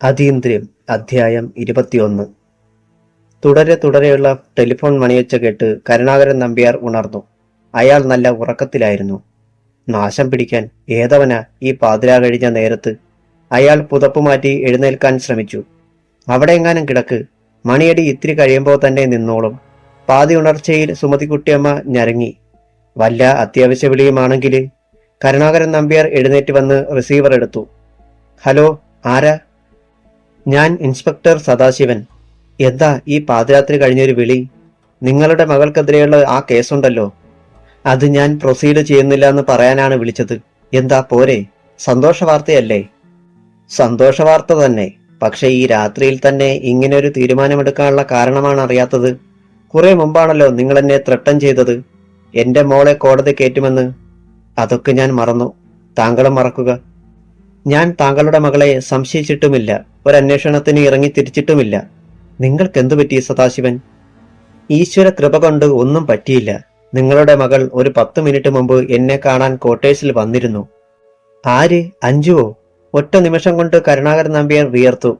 അതീന്ദ്രിയം അധ്യായം 21. തുടരെ തുടരെയുള്ള ടെലിഫോൺ മണിയൊച്ച കേട്ട് കരുണാകരൻ നമ്പ്യാർ ഉണർന്നു. അയാൾ നല്ല ഉറക്കത്തിലായിരുന്നു. നാശം പിടിക്കാൻ ഏതവനാ ഈ പാതിരാ കഴിഞ്ഞ നേരത്ത്? അയാൾ പുതപ്പുമാറ്റി എഴുന്നേൽക്കാൻ ശ്രമിച്ചു. അവിടെ എങ്ങാനും കിടക്ക്, മണിയടി ഇത്തിരി കഴിയുമ്പോൾ തന്നെ നിന്നോളും. പാതി ഉണർച്ചയിൽ സുമതിക്കുട്ടിയമ്മ ഞരങ്ങി. വല്ല അത്യാവശ്യ വിളിയുമാണെങ്കിൽ? കരുണാകരൻ നമ്പ്യാർ എഴുന്നേറ്റ് വന്ന് റിസീവർ എടുത്തു. ഹലോ, ആരാ? ഞാൻ ഇൻസ്പെക്ടർ സദാശിവൻ. എന്താ ഈ പാതിരാത്രി കഴിഞ്ഞൊരു വിളി? നിങ്ങളുടെ മകൾക്കെതിരെയുള്ള ആ കേസുണ്ടല്ലോ, അത് ഞാൻ പ്രൊസീഡ് ചെയ്യുന്നില്ല എന്ന് പറയാനാണ് വിളിച്ചത്. എന്താ പോരെ? സന്തോഷ വാർത്തയല്ലേ? സന്തോഷ വാർത്ത തന്നെ. പക്ഷെ ഈ രാത്രിയിൽ തന്നെ ഇങ്ങനൊരു തീരുമാനമെടുക്കാനുള്ള കാരണമാണ് അറിയാത്തത്. കുറെ മുമ്പാണല്ലോ നിങ്ങൾ എന്നെ ത്രട്ടൻ ചെയ്തത്, എന്റെ മോളെ കോടതി കയറ്റുമെന്ന്. അതൊക്കെ ഞാൻ മറന്നു, താങ്കളും മറക്കുക. ഞാൻ താങ്കളുടെ മകളെ സംശയിച്ചിട്ടുമില്ല, ഒരന്വേഷണത്തിന് ഇറങ്ങി തിരിച്ചിട്ടുമില്ല. നിങ്ങൾക്കെന്തു പറ്റി സദാശിവൻ? ഈശ്വര കൃപ കൊണ്ട് ഒന്നും പറ്റിയില്ല. നിങ്ങളുടെ മകൾ ഒരു 10 മിനിറ്റ് മുമ്പ് എന്നെ കാണാൻ ക്വാർട്ടേഴ്സിൽ വന്നിരുന്നു. ആര്? അഞ്ജുവോ? ഒറ്റ നിമിഷം കൊണ്ട് കരുണാകരൻ നമ്പ്യാർ വിയർത്തു.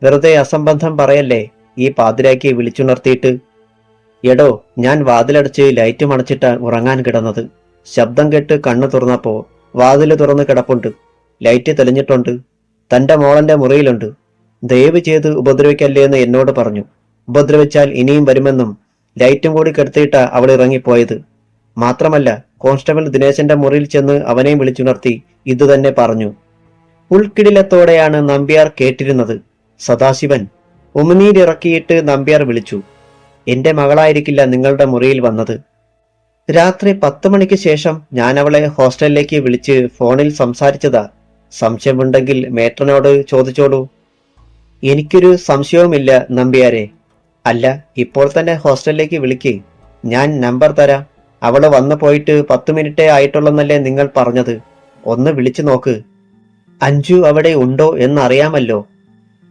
വെറുതെ അസംബന്ധം പറയല്ലേ, ഈ പാതിരാക്കി വിളിച്ചുണർത്തിയിട്ട്. എടോ, ഞാൻ വാതിലടച്ച് ലൈറ്റ് മണച്ചിട്ട് ഉറങ്ങാൻ കിടന്നത്. ശബ്ദം കേട്ട് കണ്ണു തുറന്നപ്പോ വാതില് തുറന്ന് കിടപ്പുണ്ട്. ലൈറ്റ് തെളിഞ്ഞിട്ടുണ്ട്. തന്റെ മോളന്റെ മുറിയിലുണ്ട്. ദയവ് ചെയ്ത് ഉപദ്രവിക്കല്ലേ എന്ന് എന്നോട് പറഞ്ഞു. ഉപദ്രവിച്ചാൽ ഇനിയും വരുമെന്നും ലൈറ്റും കൂടി കെടുത്തിയിട്ടാ അവൾ ഇറങ്ങിപ്പോയത്. മാത്രമല്ല, കോൺസ്റ്റബിൾ ദിനേശന്റെ മുറിയിൽ ചെന്ന് അവനെയും വിളിച്ചുണർത്തി ഇതുതന്നെ പറഞ്ഞു. ഉൾക്കിടിലത്തോടെയാണ് നമ്പ്യാർ കേട്ടിരുന്നത്. സദാശിവൻ ഉമിനീരിറക്കിയിട്ട് നമ്പ്യാർ വിളിച്ചു. എന്റെ മകളായിരിക്കില്ല നിങ്ങളുടെ മുറിയിൽ വന്നത്. രാത്രി 10 മണിക്ക് ശേഷം ഞാൻ അവളെ ഹോസ്റ്റലിലേക്ക് വിളിച്ച് ഫോണിൽ സംസാരിച്ചതാ. സംശയമുണ്ടെങ്കിൽ മേട്രനോട് ചോദിച്ചോളൂ. എനിക്കൊരു സംശയവുമില്ല നമ്പ്യാരെ. അല്ല, ഇപ്പോൾ തന്നെ ഹോസ്റ്റലിലേക്ക് വിളിക്ക്, ഞാൻ നമ്പർ തരാം. അവള് വന്നു പോയിട്ട് 10 മിനിറ്റേ ആയിട്ടുള്ളെന്നല്ലേ നിങ്ങൾ പറഞ്ഞത്? ഒന്ന് വിളിച്ചു നോക്ക്. അഞ്ജു അവിടെ ഉണ്ടോ എന്നറിയാമല്ലോ.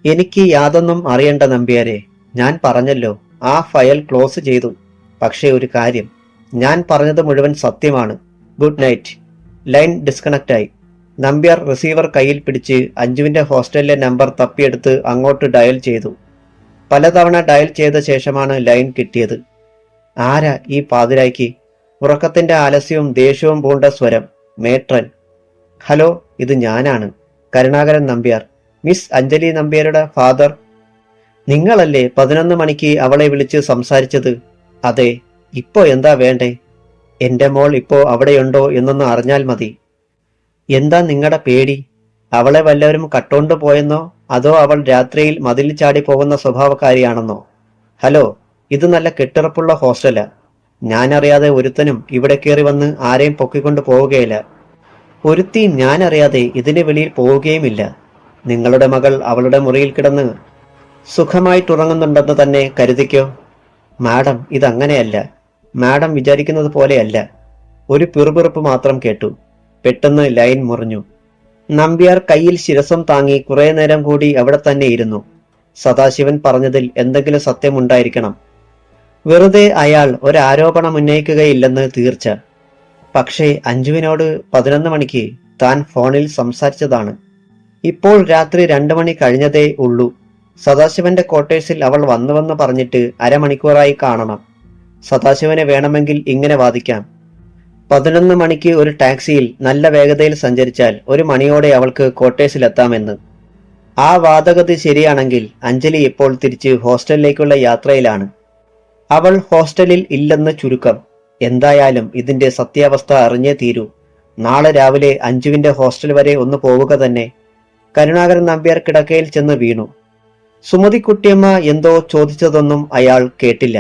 എനിക്ക് യാതൊന്നും അറിയണ്ട നമ്പ്യാരെ. ഞാൻ പറഞ്ഞല്ലോ, ആ ഫയൽ ക്ലോസ് ചെയ്തു. പക്ഷേ ഒരു കാര്യം, ഞാൻ പറഞ്ഞത് മുഴുവൻ സത്യമാണ്. Good night. ലൈൻ ഡിസ്കണക്റ്റ് ആയി. നമ്പ്യാർ റിസീവർ കയ്യിൽ പിടിച്ച് അഞ്ജുവിന്റെ ഹോസ്റ്റലിലെ നമ്പർ തപ്പിയെടുത്ത് അങ്ങോട്ട് ഡയൽ ചെയ്തു. പലതവണ ഡയൽ ചെയ്ത ശേഷമാണ് ലൈൻ കിട്ടിയത്. ആരാ ഈ പാതിരായ്ക്ക്? ഉറക്കത്തിന്റെ ആലസ്യവും ദേഷ്യവും പൂണ്ട സ്വരം. മേട്രൻ. ഹലോ, ഇത് ഞാനാണ്, കരുണാകരൻ നമ്പ്യാർ, മിസ് അഞ്ജലി നമ്പ്യാരുടെ ഫാദർ. നിങ്ങളല്ലേ 11 മണിക്ക് അവളെ വിളിച്ച് സംസാരിച്ചത്? അതെ. ഇപ്പോ എന്താ വേണ്ടേ? എന്റെ മോൾ ഇപ്പോ അവിടെയുണ്ടോ എന്നൊന്ന് അറിഞ്ഞാൽ മതി. എന്താ നിങ്ങളുടെ പേടി? അവളെ വല്ലവരും കട്ടോണ്ട് പോയെന്നോ, അതോ അവൾ രാത്രിയിൽ മതിൽ ചാടി പോകുന്ന സ്വഭാവക്കാരിയാണെന്നോ? ഹലോ, ഇത് നല്ല കെട്ടുറപ്പുള്ള ഹോസ്റ്റലാ. ഞാനറിയാതെ ഒരുത്തനും ഇവിടെ കയറി വന്ന് ആരെയും പൊക്കിക്കൊണ്ട് പോവുകയില്ല. ഒരുത്തി ഞാനറിയാതെ ഇതിന്റെ വെളിയിൽ പോവുകയുമില്ല. നിങ്ങളുടെ മകൾ അവളുടെ മുറിയിൽ കിടന്ന് സുഖമായിട്ടുറങ്ങുന്നുണ്ടെന്ന് തന്നെ കരുതിക്കോ. മാഡം, ഇതങ്ങനെയല്ല. മാഡം വിചാരിക്കുന്നത് പോലെയല്ല. ഒരു പിറുപിറുപ്പ് മാത്രം കേട്ടു. പെട്ടെന്ന് ലൈൻ മുറിഞ്ഞു. നമ്പ്യാർ കയ്യിൽ ശിരസും താങ്ങി കുറെ നേരം കൂടി അവിടെ തന്നെ ഇരുന്നു. സദാശിവൻ പറഞ്ഞതിൽ എന്തെങ്കിലും സത്യമുണ്ടായിരിക്കണം. വെറുതെ അയാൾ ഒരാരോപണം ഉന്നയിക്കുകയില്ലെന്ന് തീർച്ച. പക്ഷേ അഞ്ജുവിനോട് 11 മണിക്ക് താൻ ഫോണിൽ സംസാരിച്ചതാണ്. ഇപ്പോൾ രാത്രി 2 മണി കഴിഞ്ഞതേ ഉള്ളൂ. സദാശിവന്റെ ക്വാർട്ടേഴ്സിൽ അവൾ വന്നുവെന്ന് പറഞ്ഞിട്ട് അരമണിക്കൂറായി കാണണം. സദാശിവനെ വേണമെങ്കിൽ ഇങ്ങനെ വാദിക്കാം. 11 മണിക്ക് ഒരു ടാക്സിയിൽ നല്ല വേഗതയിൽ സഞ്ചരിച്ചാൽ 1 മണിയോടെ അവൾക്ക് ക്വാർട്ടേഴ്സിലെത്താമെന്ന്. ആ വാദഗതി ശരിയാണെങ്കിൽ അഞ്ജലി ഇപ്പോൾ തിരിച്ച് ഹോസ്റ്റലിലേക്കുള്ള യാത്രയിലാണ്. അവൾ ഹോസ്റ്റലിൽ ഇല്ലെന്ന് ചുരുക്കം. എന്തായാലും ഇതിന്റെ സത്യാവസ്ഥ അറിഞ്ഞേ തീരൂ. നാളെ രാവിലെ അഞ്ജുവിന്റെ ഹോസ്റ്റൽ വരെ ഒന്ന് പോവുക തന്നെ. കരുണാകരൻ നമ്പ്യാർ കിടക്കയിൽ ചെന്ന് വീണു. സുമതിക്കുട്ടിയമ്മ എന്തോ ചോദിച്ചതൊന്നും അയാൾ കേട്ടില്ല.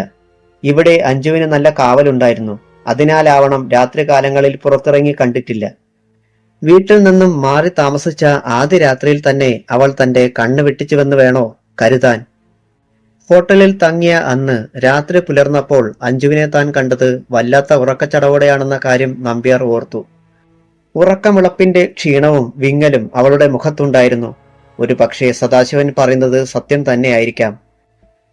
ഇവിടെ അഞ്ജുവിന് നല്ല കാവലുണ്ടായിരുന്നു. അതിനാലാവണം രാത്രികാലങ്ങളിൽ പുറത്തിറങ്ങി കണ്ടിട്ടില്ല. വീട്ടിൽ നിന്നും മാറി താമസിച്ച ആദ്യ രാത്രിയിൽ തന്നെ അവൾ തന്റെ കണ്ണ് വെട്ടിച്ചുവെന്ന് വേണോ കരുതാൻ. ഹോട്ടലിൽ തങ്ങിയ അന്ന് രാത്രി പുലർന്നപ്പോൾ അഞ്ജുവിനെ താൻ കണ്ടത് വല്ലാത്ത ഉറക്കച്ചടവോടെയാണെന്ന കാര്യം നമ്പ്യാർ ഓർത്തു. ഉറക്കമിളപ്പിന്റെ ക്ഷീണവും വിങ്ങലും അവളുടെ മുഖത്തുണ്ടായിരുന്നു. ഒരു പക്ഷേ സദാശിവൻ പറയുന്നത് സത്യം തന്നെയായിരിക്കാം.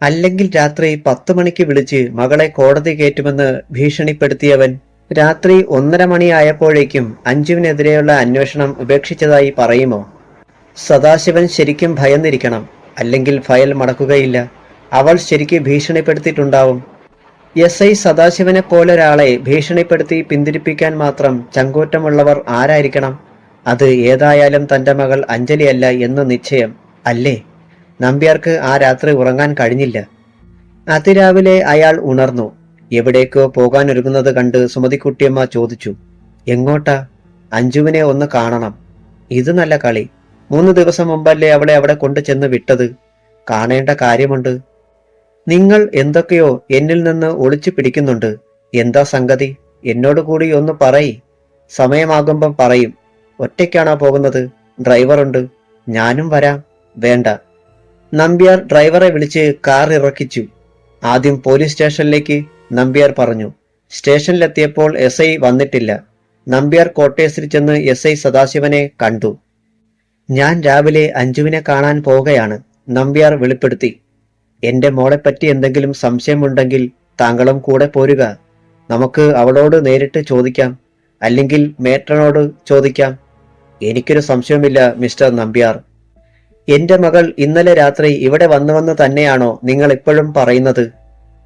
അല്ലെങ്കിൽ രാത്രി 10 മണിക്ക് വിളിച്ച് മകളെ കോടതി കയറ്റുമെന്ന് ഭീഷണിപ്പെടുത്തിയവൻ രാത്രി 1:30 മണിയായപ്പോഴേക്കും അഞ്ജുവിനെതിരെയുള്ള അന്വേഷണം ഉപേക്ഷിച്ചതായി പറയുമോ? സദാശിവൻ ശരിക്കും ഭയന്നിരിക്കണം, അല്ലെങ്കിൽ ഫയൽ മടക്കുകയില്ല. അവൾ ശരിക്ക് ഭീഷണിപ്പെടുത്തിയിട്ടുണ്ടാവും. SI സദാശിവനെ പോലൊരാളെ ഭീഷണിപ്പെടുത്തി പിന്തിരിപ്പിക്കാൻ മാത്രം ചങ്കൂറ്റമുള്ളവർ ആരായിരിക്കണം? അത് ഏതായാലും തന്റെ മകൾ അഞ്ജലിയല്ല എന്ന് നിശ്ചയം അല്ലേ? നമ്പ്യാർക്ക് ആ രാത്രി ഉറങ്ങാൻ കഴിഞ്ഞില്ല. അതിരാവിലെ അയാൾ ഉണർന്നു. എവിടേക്കോ പോകാനൊരുങ്ങുന്നത് കണ്ട് സുമതിക്കുട്ടിയമ്മ ചോദിച്ചു, എങ്ങോട്ടാ? അഞ്ജുവിനെ ഒന്ന് കാണണം. ഇത് നല്ല കളി. 3 ദിവസം മുമ്പല്ലേ അവളെ അവിടെ കൊണ്ടു ചെന്ന് വിട്ടത്. കാണേണ്ട കാര്യമുണ്ട്. നിങ്ങൾ എന്തൊക്കെയോ എന്നിൽ നിന്ന് ഒളിച്ചു പിടിക്കുന്നുണ്ട്. എന്താ സംഗതി? എന്നോട് കൂടി ഒന്ന് പറയ്. സമയമാകുമ്പം പറയും. ഒറ്റയ്ക്കാണോ പോകുന്നത്? ഡ്രൈവറുണ്ട്. ഞാനും വരാം. വേണ്ട. നമ്പ്യാർ ഡ്രൈവറെ വിളിച്ച് കാർ ഇറക്കിച്ചു. ആദ്യം പോലീസ് സ്റ്റേഷനിലേക്ക് നമ്പ്യാർ പറഞ്ഞു. സ്റ്റേഷനിലെത്തിയപ്പോൾ SI വന്നിട്ടില്ല. നമ്പ്യാർ ക്വാർട്ടേഴ്സിൽ ചെന്ന് SI സദാശിവനെ കണ്ടു. ഞാൻ രാവിലെ അഞ്ജുവിനെ കാണാൻ പോവുകയാണ്, നമ്പ്യാർ വെളിപ്പെടുത്തി. എന്റെ മോളെപ്പറ്റി എന്തെങ്കിലും സംശയമുണ്ടെങ്കിൽ താങ്കളും കൂടെ പോരുക. നമുക്ക് അവളോട് നേരിട്ട് ചോദിക്കാം, അല്ലെങ്കിൽ മേട്രനോട് ചോദിക്കാം. എനിക്കൊരു സംശയവുമില്ല മിസ്റ്റർ നമ്പ്യാർ. എന്റെ മകൾ ഇന്നലെ രാത്രി ഇവിടെ വന്നുവെന്ന് തന്നെയാണോ നിങ്ങൾ ഇപ്പോഴും പറയുന്നത്?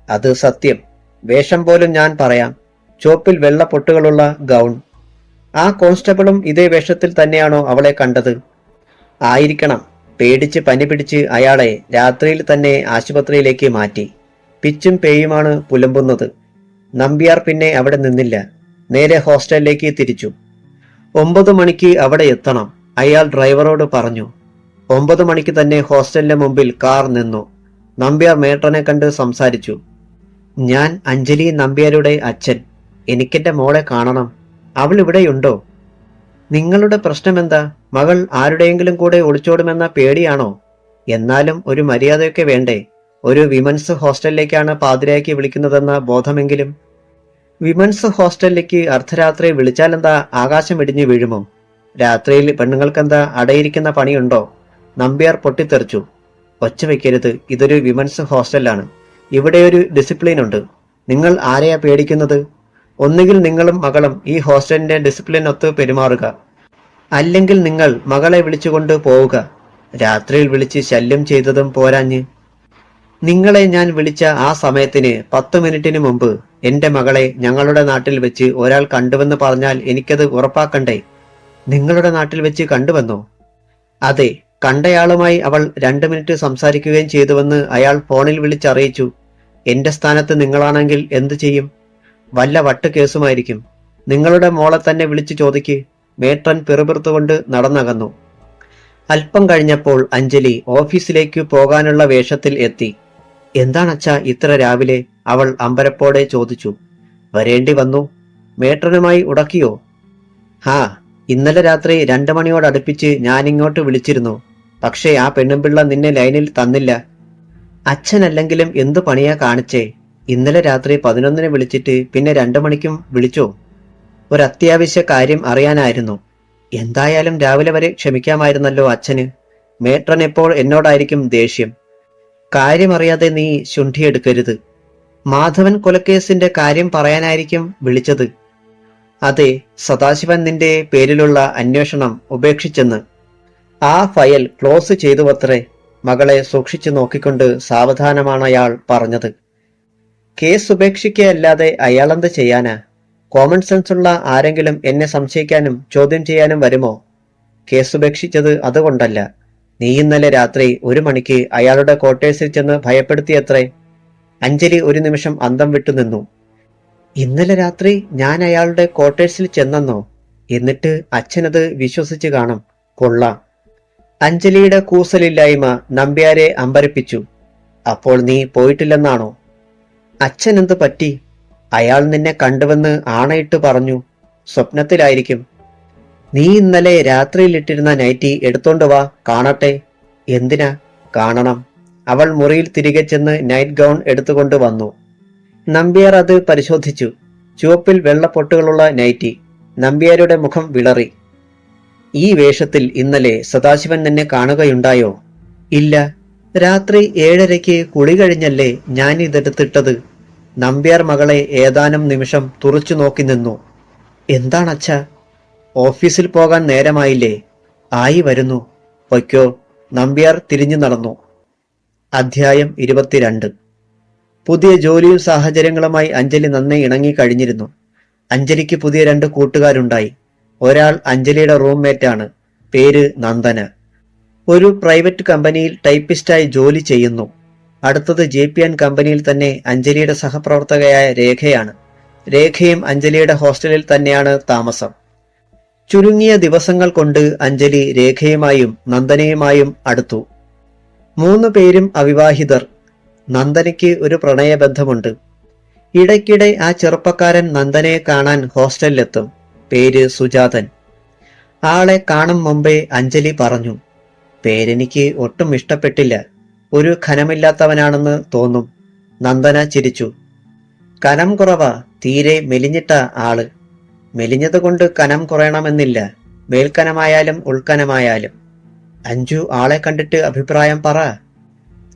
അത് സത്യം. വേഷം പോലും ഞാൻ പറയാം. ചോപ്പിൽ വെള്ള പൊട്ടുകളുള്ള ഗൗൺ. ആ കോൺസ്റ്റബിളും ഇതേ വേഷത്തിൽ തന്നെയാണോ അവളെ കണ്ടത്? ആയിരിക്കണം. പേടിച്ച് പനി പിടിച്ച് അയാളെ രാത്രിയിൽ തന്നെ ആശുപത്രിയിലേക്ക് മാറ്റി. പിച്ചും പേയുമാണ് പുലമ്പുന്നത്. നമ്പ്യാർ പിന്നെ അവിടെ നിന്നില്ല. നേരെ ഹോസ്റ്റലിലേക്ക് തിരിച്ചു. 9 മണിക്ക് അവിടെ എത്തണം, അയാൾ ഡ്രൈവറോട് പറഞ്ഞു. 9 മണിക്ക് തന്നെ ഹോസ്റ്റലിന്റെ മുമ്പിൽ കാർ നിന്നു. നമ്പ്യാർ മേട്രനെ കണ്ട് സംസാരിച്ചു. ഞാൻ അഞ്ജലി നമ്പ്യാരുടെ അച്ഛൻ. എനിക്കെന്റെ മോളെ കാണണം. അവൾ ഇവിടെയുണ്ടോ? നിങ്ങളുടെ പ്രശ്നമെന്താ? മകൾ ആരുടെയെങ്കിലും കൂടെ ഒളിച്ചോടുമെന്ന പേടിയാണോ? എന്നാലും ഒരു മര്യാദയൊക്കെ വേണ്ടേ? ഒരു വിമൻസ് ഹോസ്റ്റലിലേക്കാണ് പാതിരായ്ക്ക് വിളിക്കുന്നതെന്ന ബോധമെങ്കിലും. വിമൻസ് ഹോസ്റ്റലിലേക്ക് അർദ്ധരാത്രി വിളിച്ചാലെന്താ ആകാശം ഇടിഞ്ഞു വീഴുമോ? രാത്രിയിൽ പെണ്ണുങ്ങൾക്കെന്താ അടയിരിക്കുന്ന പണിയുണ്ടോ? നമ്പ്യാർ പൊട്ടിത്തെറിച്ചു. ഒച്ച വയ്ക്കരുത്. ഇതൊരു വിമൻസ് ഹോസ്റ്റലാണ്. ഇവിടെ ഒരു ഡിസിപ്ലിൻ ഉണ്ട്. നിങ്ങൾ ആരെയാ പേടിക്കുന്നത്? ഒന്നുകിൽ നിങ്ങളും മകളും ഈ ഹോസ്റ്റലിന്റെ ഡിസിപ്ലിനൊത്ത് പെരുമാറുക, അല്ലെങ്കിൽ നിങ്ങൾ മകളെ വിളിച്ചുകൊണ്ട് പോവുക. രാത്രിയിൽ വിളിച്ച് ശല്യം ചെയ്തതും പോരാഞ്ഞ് നിങ്ങളെ ഞാൻ വിളിച്ച ആ സമയത്തിന് 10 മിനിറ്റിന് മുമ്പ് എന്റെ മകളെ ഞങ്ങളുടെ നാട്ടിൽ വെച്ച് ഒരാൾ കണ്ടുവെന്ന് പറഞ്ഞാൽ എനിക്കത് ഉറപ്പാക്കണ്ടേ? നിങ്ങളുടെ നാട്ടിൽ വെച്ച് കണ്ടുവന്നോ? അതെ, കണ്ടയാളുമായി അവൾ 2 മിനിറ്റ് സംസാരിക്കുകയും ചെയ്തുവെന്ന് അയാൾ ഫോണിൽ വിളിച്ചറിയിച്ചു. എന്റെ സ്ഥാനത്ത് നിങ്ങളാണെങ്കിൽ എന്തു ചെയ്യും? വല്ല വട്ട് കേസുമായിരിക്കും. നിങ്ങളുടെ മോളെ തന്നെ വിളിച്ചു ചോദിക്ക്. മേട്രൻ പിറുപിറുത്തുകൊണ്ട് നടന്നകന്നു. അല്പം കഴിഞ്ഞപ്പോൾ അഞ്ജലി ഓഫീസിലേക്ക് പോകാനുള്ള വേഷത്തിൽ എത്തി. എന്താണച്ചാ ഇത്ര രാവിലെ? അവൾ അമ്പരപ്പോടെ ചോദിച്ചു. വരേണ്ടി വന്നു. മേട്രനുമായി ഉടക്കിയോ? ഹാ, ഇന്നലെ രാത്രി 2 മണിയോടടുപ്പിച്ച് ഞാനിങ്ങോട്ട് വിളിച്ചിരുന്നു. പക്ഷേ ആ പെണ്ണുമ്പിള്ള നിന്നെ ലൈനിൽ തന്നില്ല. അച്ഛനല്ലെങ്കിലും എന്തു പണിയാ കാണിച്ചേ? ഇന്നലെ രാത്രി 11-ന് വിളിച്ചിട്ട് പിന്നെ 2 മണിക്കും വിളിച്ചോ? ഒരത്യാവശ്യ കാര്യം അറിയാനായിരുന്നു. എന്തായാലും രാവിലെ വരെ ക്ഷമിക്കാമായിരുന്നല്ലോ അച്ഛന്. മേട്രൻ എപ്പോൾ എന്നോടായിരിക്കും ദേഷ്യം. കാര്യമറിയാതെ നീ ശുണ്ഠിയെടുക്കരുത്. മാധവൻ കൊലക്കേസിന്റെ കാര്യം പറയാനായിരിക്കും വിളിച്ചത്. അതെ, സദാശിവൻ നിന്റെ പേരിലുള്ള അന്വേഷണം ഉപേക്ഷിച്ചെന്ന്. ആ ഫയൽ ക്ലോസ് ചെയ്തുവത്രേ. മകളെ സൂക്ഷിച്ചു നോക്കിക്കൊണ്ട് സാവധാനമാണ് അയാൾ പറഞ്ഞത്. കേസ് ഉപേക്ഷിക്കുകയല്ലാതെ അയാളെന്ത് ചെയ്യാനാ? കോമൺ സെൻസ് ഉള്ള ആരെങ്കിലും എന്നെ സംശയിക്കാനും ചോദ്യം ചെയ്യാനും വരുമോ? കേസ് ഉപേക്ഷിച്ചത് അതുകൊണ്ടല്ല. നീ ഇന്നലെ രാത്രി 1 മണിക്ക് അയാളുടെ ക്വാർട്ടേഴ്സിൽ ചെന്ന് ഭയപ്പെടുത്തിയത്രേ. അഞ്ജലി ഒരു നിമിഷം അന്തം വിട്ടു നിന്നു. ഇന്നലെ രാത്രി ഞാൻ അയാളുടെ ക്വാർട്ടേഴ്സിൽ ചെന്നെന്നോ? എന്നിട്ട് അച്ഛനത് വിശ്വസിച്ച് കാണും. കൊള്ളാം. അഞ്ജലിയുടെ കൂസലില്ലായ്മ നമ്പ്യാരെ അമ്പരപ്പിച്ചു. അപ്പോൾ നീ പോയിട്ടില്ലെന്നാണോ? അച്ഛൻ എന്ത് പറ്റി? അയാൾ നിന്നെ കണ്ടുവെന്ന് ആണയിട്ട് പറഞ്ഞു. സ്വപ്നത്തിലായിരിക്കും. നീ ഇന്നലെ രാത്രിയിലിട്ടിരുന്ന നൈറ്റി എടുത്തോണ്ട് വാ, കാണട്ടെ. എന്തിനാ? കാണണം. അവൾ മുറിയിൽ തിരികെ ചെന്ന് നൈറ്റ് ഗൗൺ എടുത്തുകൊണ്ട് വന്നു. നമ്പ്യാർ അത് പരിശോധിച്ചു. ചുവപ്പിൽ വെള്ളപ്പൊട്ടുകളുള്ള നൈറ്റി. നമ്പ്യാരുടെ മുഖം വിളറി. ഈ വേഷത്തിൽ ഇന്നലെ സദാശിവൻ നിന്നെ കാണുകയുണ്ടായോ? ഇല്ല. രാത്രി 7:30-ക്ക് കുളി കഴിഞ്ഞല്ലേ ഞാൻ ഇതെടുത്തിട്ടത്. നമ്പ്യാർ മകളെ ഏതാനും നിമിഷം തുറച്ചു നോക്കി നിന്നു. എന്താണച്ഛാ? ഓഫീസിൽ പോകാൻ നേരമായില്ലേ? ആയി വരുന്നു. പൊയ്ക്കോ. നമ്പ്യാർ തിരിഞ്ഞു നടന്നു. അധ്യായം 22. പുതിയ ജോലിയും സാഹചര്യങ്ങളുമായി അഞ്ജലി നന്നേ ഇണങ്ങി കഴിഞ്ഞിരുന്നു. അഞ്ജലിക്ക് പുതിയ 2 കൂട്ടുകാരുണ്ടായി. ഒരാൾ അഞ്ജലിയുടെ റൂംമേറ്റാണ്. പേര് നന്ദന. ഒരു പ്രൈവറ്റ് കമ്പനിയിൽ ടൈപ്പിസ്റ്റായി ജോലി ചെയ്യുന്നു. അടുത്തത് JPN കമ്പനിയിൽ തന്നെ അഞ്ജലിയുടെ സഹപ്രവർത്തകയായ രേഖയാണ്. രേഖയും അഞ്ജലിയുടെ ഹോസ്റ്റലിൽ തന്നെയാണ് താമസം. ചുരുങ്ങിയ ദിവസങ്ങൾ കൊണ്ട് അഞ്ജലി രേഖയുമായും നന്ദനയുമായും അടുത്തു. 3 പേരും അവിവാഹിതർ. നന്ദനയ്ക്ക് ഒരു പ്രണയബന്ധമുണ്ട്. ഇടയ്ക്കിടെ ആ ചെറുപ്പക്കാരൻ നന്ദനയെ കാണാൻ ഹോസ്റ്റലിലെത്തും. പേര് സുജാതൻ. ആളെ കാണും മുമ്പേ അഞ്ജലി പറഞ്ഞു, പേരെനിക്ക് ഒട്ടും ഇഷ്ടപ്പെട്ടില്ല. ഒരു ഖനമില്ലാത്തവനാണെന്ന് തോന്നും. നന്ദന ചിരിച്ചു. കനം കുറവാ, തീരെ മെലിഞ്ഞിട്ട ആള്. മെലിഞ്ഞതുകൊണ്ട് കനം കുറയണമെന്നില്ല, മേൽക്കനമായാലും ഉൾക്കനമായാലും. അഞ്ജു ആളെ കണ്ടിട്ട് അഭിപ്രായം പറ.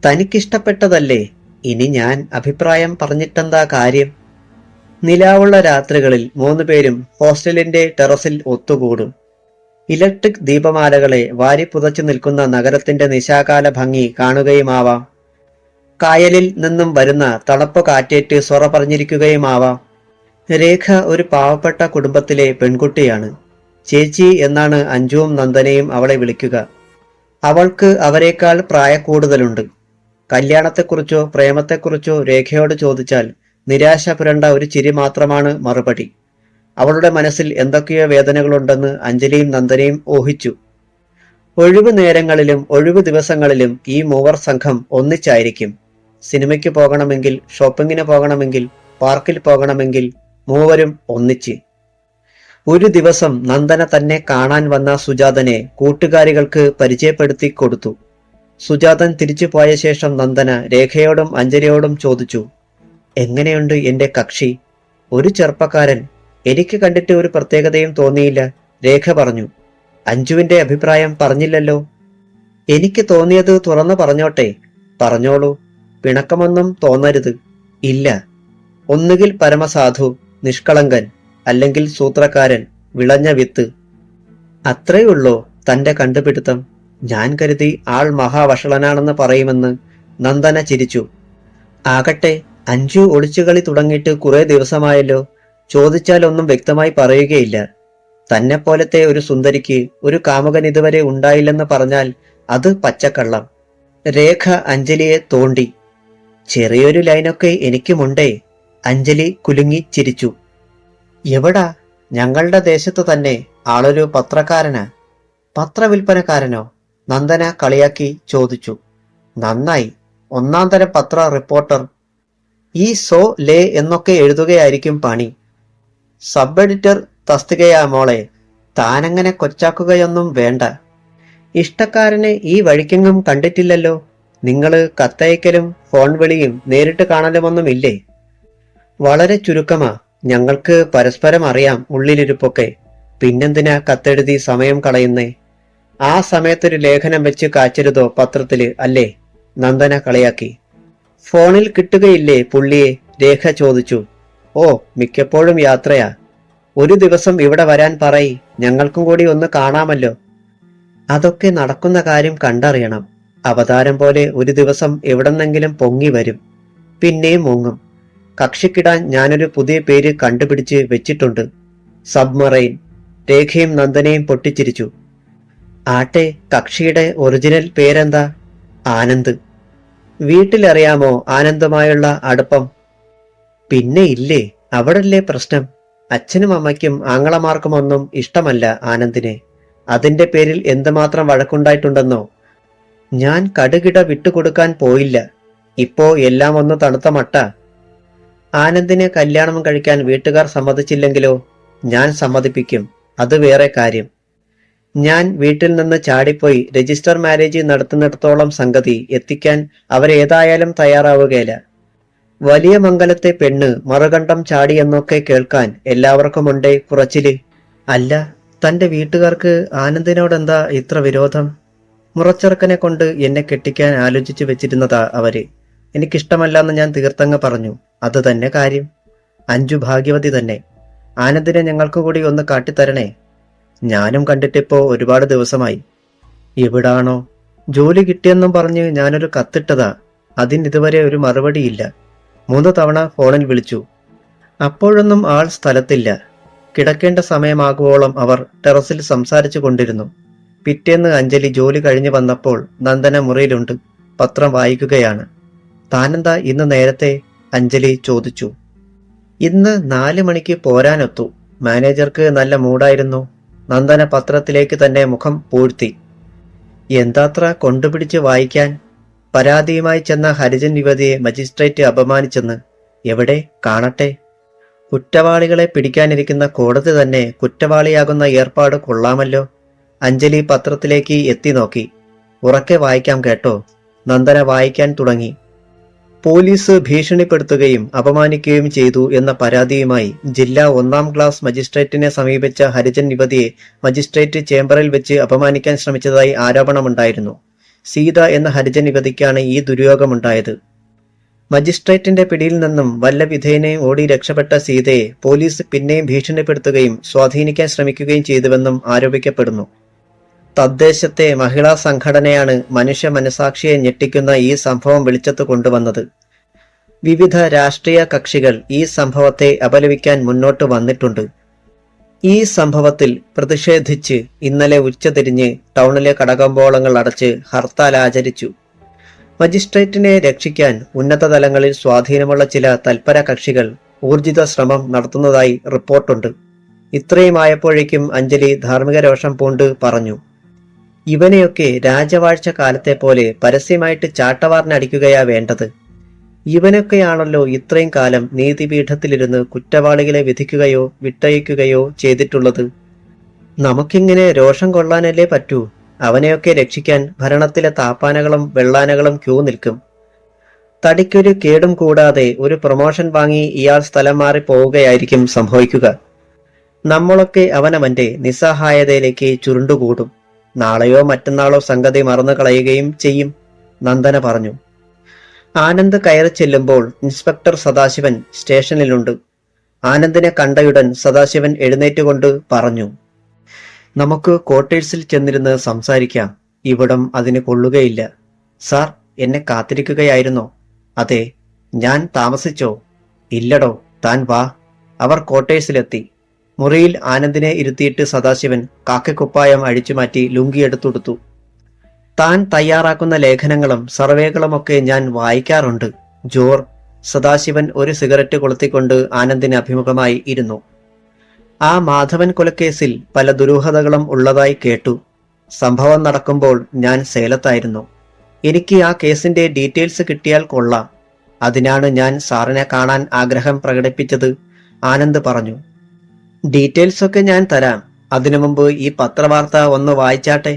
തനിക്കിഷ്ടപ്പെട്ടതല്ലേ, ഇനി ഞാൻ അഭിപ്രായം പറഞ്ഞിട്ടെന്താ കാര്യം? നിലാവുള്ള രാത്രികളിൽ 3 പേരും ഹോസ്റ്റലിന്റെ ടെറസിൽ ഒത്തുകൂടും. ഇലക്ട്രിക് ദീപമാലകളെ വാരി പുതച്ചു നിൽക്കുന്ന നഗരത്തിന്റെ നിശാകാല ഭംഗി കാണുകയുമാവാം. കായലിൽ നിന്നും വരുന്ന തണുപ്പ് കാറ്റേറ്റ് സൊറ പറഞ്ഞിരിക്കുകയുമാവാം. രേഖ ഒരു പാവപ്പെട്ട കുടുംബത്തിലെ പെൺകുട്ടിയാണ്. ചേച്ചി എന്നാണ് അഞ്ജുവും നന്ദനയും അവളെ വിളിക്കുക. അവൾക്ക് അവരെക്കാൾ പ്രായക്കൂടുതലുണ്ട്. കല്യാണത്തെക്കുറിച്ചോ പ്രേമത്തെക്കുറിച്ചോ രേഖയോട് ചോദിച്ചാൽ നിരാശ പുരണ്ട ഒരു ചിരി മാത്രമാണ് മറുപടി. അവളുടെ മനസ്സിൽ എന്തൊക്കെയോ വേദനകളുണ്ടെന്ന് അഞ്ജലിയും നന്ദനയും ഊഹിച്ചു. ഒഴിവു നേരങ്ങളിലും ഒഴിവു ദിവസങ്ങളിലും ഈ മൂവർ സംഘം ഒന്നിച്ചായിരിക്കും. സിനിമയ്ക്ക് പോകണമെങ്കിൽ, ഷോപ്പിങ്ങിന് പോകണമെങ്കിൽ, പാർക്കിൽ പോകണമെങ്കിൽ മൂവരും ഒന്നിച്ച്. ഒരു ദിവസം നന്ദന തന്നെ കാണാൻ വന്ന സുജാതനെ കൂട്ടുകാരികൾക്ക് പരിചയപ്പെടുത്തി കൊടുത്തു. സുജാതൻ തിരിച്ചു പോയ ശേഷം നന്ദന രേഖയോടും അഞ്ജലിയോടും ചോദിച്ചു, എങ്ങനെയുണ്ട് എന്റെ കക്ഷി? ഒരു ചെറുപ്പക്കാരൻ. എനിക്ക് കണ്ടിട്ട് ഒരു പ്രത്യേകതയും തോന്നിയില്ല. രേഖ പറഞ്ഞു. അഞ്ജുവിന്റെ അഭിപ്രായം പറഞ്ഞില്ലല്ലോ. എനിക്ക് തോന്നിയത് തുറന്നു പറഞ്ഞോട്ടെ. പറഞ്ഞോളൂ. പിണക്കമൊന്നും തോന്നരുത്. ഇല്ല. ഒന്നുകിൽ പരമസാധു, നിഷ്കളങ്കൻ, അല്ലെങ്കിൽ സൂത്രക്കാരൻ, വിളഞ്ഞ വിത്ത്. അത്രയുള്ളോ തന്റെ കണ്ടുപിടുത്തം? ഞാൻ കരുതി ആൾ മഹാവഷളനാണെന്ന് പറയുമെന്ന്. നന്ദന ചിരിച്ചു. ആകട്ടെ, അഞ്ജു ഒളിച്ചുകളി തുടങ്ങിയിട്ട് കുറെ ദിവസമായല്ലോ. ചോദിച്ചാൽ ഒന്നും വ്യക്തമായി പറയുകയില്ല. തന്നെപ്പോലത്തെ ഒരു സുന്ദരിക്ക് ഒരു കാമുകൻ ഇതുവരെ ഉണ്ടായില്ലെന്ന് പറഞ്ഞാൽ അത് പച്ചക്കള്ളം. രേഖ അഞ്ജലിയെ തോണ്ടി. ചെറിയൊരു ലൈനൊക്കെ എനിക്കുമുണ്ടേ. അഞ്ജലി കുലുങ്ങി ചിരിച്ചു. എവിടാ? ഞങ്ങളുടെ ദേശത്ത് തന്നെ. ആളൊരു പത്രക്കാരനാ. പത്രവിൽപ്പനക്കാരനോ? നന്ദന കളിയാക്കി ചോദിച്ചു. നന്നായി. 1-ാം തരം പത്ര റിപ്പോർട്ടർ. ഈ സോ ലേ എന്നൊക്കെ എഴുതുകയായിരിക്കും പണി. സബ് എഡിറ്റർ തസ്തികയാ മോളെ. താനങ്ങനെ കൊച്ചാക്കുകയൊന്നും വേണ്ട. ഇഷ്ടക്കാരനെ ഈ വഴിക്കെങ്ങും കണ്ടിട്ടില്ലല്ലോ. നിങ്ങള് കത്തയക്കലും ഫോൺ വിളിയും നേരിട്ട് കാണലുമൊന്നും ഇല്ലേ? വളരെ ചുരുക്കമാ. ഞങ്ങൾക്ക് പരസ്പരം അറിയാം ഉള്ളിലിരുപ്പൊക്കെ. പിന്നെന്തിനാ കത്തെഴുതി സമയം കളയുന്നേ? ആ സമയത്തൊരു ലേഖനം വെച്ച് കാച്ചരുതോ പത്രത്തില്, അല്ലേ? നന്ദന കളിയാക്കി. ഫോണിൽ കിട്ടുകയില്ലേ പുള്ളിയെ? രേഖ ചോദിച്ചു. ഓ, മിക്കപ്പോഴും യാത്രയാ. ഒരു ദിവസം ഇവിടെ വരാൻ പറയ്. ഞങ്ങൾക്കും കൂടി ഒന്ന് കാണാമല്ലോ. അതൊക്കെ നടക്കുന്ന കാര്യം കണ്ടറിയണം. അവതാരം പോലെ ഒരു ദിവസം എവിടെന്നെങ്കിലും പൊങ്ങി വരും, പിന്നെയും മുങ്ങും. കക്ഷിക്കിടാൻ ഞാനൊരു പുതിയ പേര് കണ്ടുപിടിച്ച് വെച്ചിട്ടുണ്ട്. സബ്മറൈൻ. രേഖയും നന്ദനയും പൊട്ടിച്ചിരിച്ചു. ആട്ടെ, കക്ഷിയുടെ ഒറിജിനൽ പേരെന്താ? ആനന്ദ്. വീട്ടിലറിയാമോ ആനന്ദുമായുള്ള അടുപ്പം? പിന്നെ ഇല്ലേ, അവിടല്ലേ പ്രശ്നം. അച്ഛനും അമ്മയ്ക്കും ആങ്ങളമാർക്കുമൊന്നും ഇഷ്ടമല്ല ആനന്ദിനെ. അതിന്റെ പേരിൽ എന്തുമാത്രം വഴക്കുണ്ടായിട്ടുണ്ടെന്നോ. ഞാൻ കടുകിട വിട്ടുകൊടുക്കാൻ പോയില്ല. ഇപ്പോ എല്ലാം ഒന്ന് തണുത്ത മട്ട. ആനന്ദിനെ കല്യാണം കഴിക്കാൻ വീട്ടുകാർ സമ്മതിച്ചില്ലെങ്കിലോ? ഞാൻ സമ്മതിപ്പിക്കും. അത് വേറെ കാര്യം. ഞാൻ വീട്ടിൽ നിന്ന് ചാടിപ്പോയി രജിസ്റ്റർ മാരേജ് നടത്തുന്നിടത്തോളം സംഗതി എത്തിക്കാൻ അവരേതായാലും തയ്യാറാവുകയില്ല. വലിയ മംഗലത്തെ പെണ്ണ് മറുകണ്ഠം ചാടിയെന്നൊക്കെ കേൾക്കാൻ എല്ലാവർക്കുമുണ്ടേ കുറച്ചില്. അല്ല, തന്റെ വീട്ടുകാർക്ക് ആനന്ദിനോടെന്താ ഇത്ര വിരോധം? മുറച്ചെറുക്കനെ കൊണ്ട് എന്നെ കെട്ടിക്കാൻ ആലോചിച്ചു വെച്ചിരുന്നതാ അവര്. എനിക്കിഷ്ടമല്ലെന്ന് ഞാൻ തീർത്തങ്ങ് പറഞ്ഞു. അത് തന്നെ കാര്യം. അഞ്ജു ഭാഗ്യവതി തന്നെ. ആനന്ദിനെ ഞങ്ങൾക്ക് കൂടി ഒന്ന് കാട്ടിത്തരണേ. ഞാനും കണ്ടിട്ടിപ്പോ ഒരുപാട് ദിവസമായി. എവിടാണോ? ജോലി കിട്ടിയെന്നും പറഞ്ഞ് ഞാനൊരു കത്തിട്ടതാ. അതിനിതുവരെ ഒരു മറുപടിയില്ല. 3 തവണ ഫോണിൽ വിളിച്ചു. അപ്പോഴൊന്നും ആൾ സ്ഥലത്തില്ല. കിടക്കേണ്ട സമയമാകുവോളം അവർ ടെറസിൽ സംസാരിച്ചു കൊണ്ടിരുന്നു. പിറ്റേന്ന് അഞ്ജലി ജോലി കഴിഞ്ഞ് വന്നപ്പോൾ നന്ദന മുറിയിലുണ്ട്, പത്രം വായിക്കുകയാണ്. താനെന്താ ഇന്ന് നേരത്തെ? അഞ്ജലി ചോദിച്ചു. ഇന്ന് 4 മണിക്ക് പോരാനൊത്തു. മാനേജർക്ക് നല്ല മൂടായിരുന്നു. നന്ദന പത്രത്തിലേക്ക് തന്നെ മുഖം പൂഴ്ത്തി. എന്താത്ര കൊണ്ടുപിടിച്ച് വായിക്കാൻ? പരാതിയുമായി ചെന്ന ഹരിജൻ യുവതിയെ മജിസ്ട്രേറ്റ് അപമാനിച്ചെന്ന്. എവിടെ? കാണട്ടെ. കുറ്റവാളികളെ പിടിക്കാനിരിക്കുന്ന കോടതി തന്നെ കുറ്റവാളിയാകുന്ന ഏർപ്പാട് കൊള്ളാമല്ലോ. അഞ്ജലി പത്രത്തിലേക്ക് എത്തി നോക്കി. ഉറക്കെ വായിക്കാം കേട്ടോ. നന്ദന വായിക്കാൻ തുടങ്ങി. പോലീസ് ഭീഷണിപ്പെടുത്തുകയും അപമാനിക്കുകയും ചെയ്തു എന്ന പരാതിയുമായി ജില്ലാ 1ാം ക്ലാസ് മജിസ്ട്രേറ്റിനെ സമീപിച്ച ഹരിജൻ യുവതിയെ മജിസ്ട്രേറ്റ് ചേംബറിൽ വെച്ച് അപമാനിക്കാൻ ശ്രമിച്ചതായി ആരോപണമുണ്ടായിരുന്നു. സീത എന്ന ഹരിജൻ യുവതിക്കാണ് ഈ ദുര്യോഗമുണ്ടായത്. മജിസ്ട്രേറ്റിന്റെ പിടിയിൽ നിന്നും വല്ല വിധേനയും ഓടി രക്ഷപ്പെട്ട സീതയെ പോലീസ് പിന്നെയും ഭീഷണിപ്പെടുത്തുകയും സ്വാധീനിക്കാൻ ശ്രമിക്കുകയും ചെയ്തുവെന്നും ആരോപിക്കപ്പെടുന്നു. തദ്ദേശത്തെ മഹിളാ സംഘടനയാണ് മനുഷ്യ മനസാക്ഷിയെ ഞെട്ടിക്കുന്ന ഈ സംഭവം വെളിച്ചത്ത് കൊണ്ടുവന്നത്. വിവിധ രാഷ്ട്രീയ കക്ഷികൾ ഈ സംഭവത്തെ അപലപിക്കാൻ മുന്നോട്ട് വന്നിട്ടുണ്ട്. ഈ സംഭവത്തിൽ പ്രതിഷേധിച്ച് ഇന്നലെ ഉച്ചതിരിഞ്ഞ് ടൗണിലെ കടകമ്പോളങ്ങൾ അടച്ച് ഹർത്താൽ ആചരിച്ചു. മജിസ്ട്രേറ്റിനെ രക്ഷിക്കാൻ ഉന്നത തലങ്ങളിൽ സ്വാധീനമുള്ള ചില തൽപര കക്ഷികൾ ഊർജിത ശ്രമം നടത്തുന്നതായി റിപ്പോർട്ടുണ്ട്. ഇത്രയുമായപ്പോഴേക്കും അഞ്ജലി ധാർമ്മിക രോഷം പൂണ്ട് പറഞ്ഞു. ഇവനെയൊക്കെ രാജവാഴ്ച കാലത്തെ പോലെ പരസ്യമായിട്ട് ചാട്ടവാറിനടിക്കുകയാ വേണ്ടത്. ഇവനൊക്കെയാണല്ലോ ഇത്രയും കാലം നീതിപീഠത്തിലിരുന്ന് കുറ്റവാളികളെ വിധിക്കുകയോ വിട്ടയക്കുകയോ ചെയ്തിട്ടുള്ളത്. നമുക്കിങ്ങനെ രോഷം കൊള്ളാനല്ലേ പറ്റൂ. അവനെയൊക്കെ രക്ഷിക്കാൻ ഭരണത്തിലെ താപ്പാനകളും വെള്ളാനകളും ക്യൂ നിൽക്കും. തടിക്കൊരു കേടും കൂടാതെ ഒരു പ്രൊമോഷൻ വാങ്ങി ഇയാൾ സ്ഥലം മാറി പോവുകയായിരിക്കും സംഭവിക്കുക. നമ്മളൊക്കെ അവനവന്റെ നിസ്സഹായതയിലേക്ക് ചുരുണ്ടുകൂടും. നാളെയോ മറ്റന്നാളോ സംഗതി മറന്നു കളയുകയും ചെയ്യും. നന്ദന പറഞ്ഞു. ആനന്ദ് കയറി ചെല്ലുമ്പോൾ ഇൻസ്പെക്ടർ സദാശിവൻ സ്റ്റേഷനിലുണ്ട്. ആനന്ദിനെ കണ്ടയുടൻ സദാശിവൻ എഴുന്നേറ്റുകൊണ്ട് പറഞ്ഞു. നമുക്ക് ക്വാർട്ടേഴ്സിൽ ചെന്നിരുന്ന് സംസാരിക്കാം. ഇവിടം അതിന് കൊള്ളുകയില്ല. സാർ, എന്നെ കാത്തിരിക്കുകയായിരുന്നോ? അതെ. ഞാൻ താമസിച്ചോ? ഇല്ലടോ, താൻ വാ. അവർ ക്വാർട്ടേഴ്സിലെത്തി. മുറിയിൽ ആനന്ദിനെ ഇരുത്തിയിട്ട് സദാശിവൻ കാക്കക്കുപ്പായം അഴിച്ചുമാറ്റി ലുങ്കി എടുത്തുകൊടുത്തു. താൻ തയ്യാറാക്കുന്ന ലേഖനങ്ങളും സർവേകളുമൊക്കെ ഞാൻ വായിക്കാറുണ്ട് ജോർ. സദാശിവൻ ഒരു സിഗരറ്റ് കൊളുത്തിക്കൊണ്ട് ആനന്ദിന് അഭിമുഖമായി ഇരുന്നു. ആ മാധവൻ കൊലക്കേസിൽ പല ദുരൂഹതകളും ഉള്ളതായി കേട്ടു. സംഭവം നടക്കുമ്പോൾ ഞാൻ സേലത്തായിരുന്നു. എനിക്ക് ആ കേസിന്റെ ഡീറ്റെയിൽസ് കിട്ടിയാൽ കൊള്ളാം. അതിനാണ് ഞാൻ സാറിനെ കാണാൻ ആഗ്രഹം പ്രകടിപ്പിച്ചത്, ആനന്ദ് പറഞ്ഞു. ഡീറ്റെയിൽസ് ഒക്കെ ഞാൻ തരാം. അതിനു മുമ്പ് ഈ പത്രവാർത്ത ഒന്ന് വായിച്ചാട്ടെ.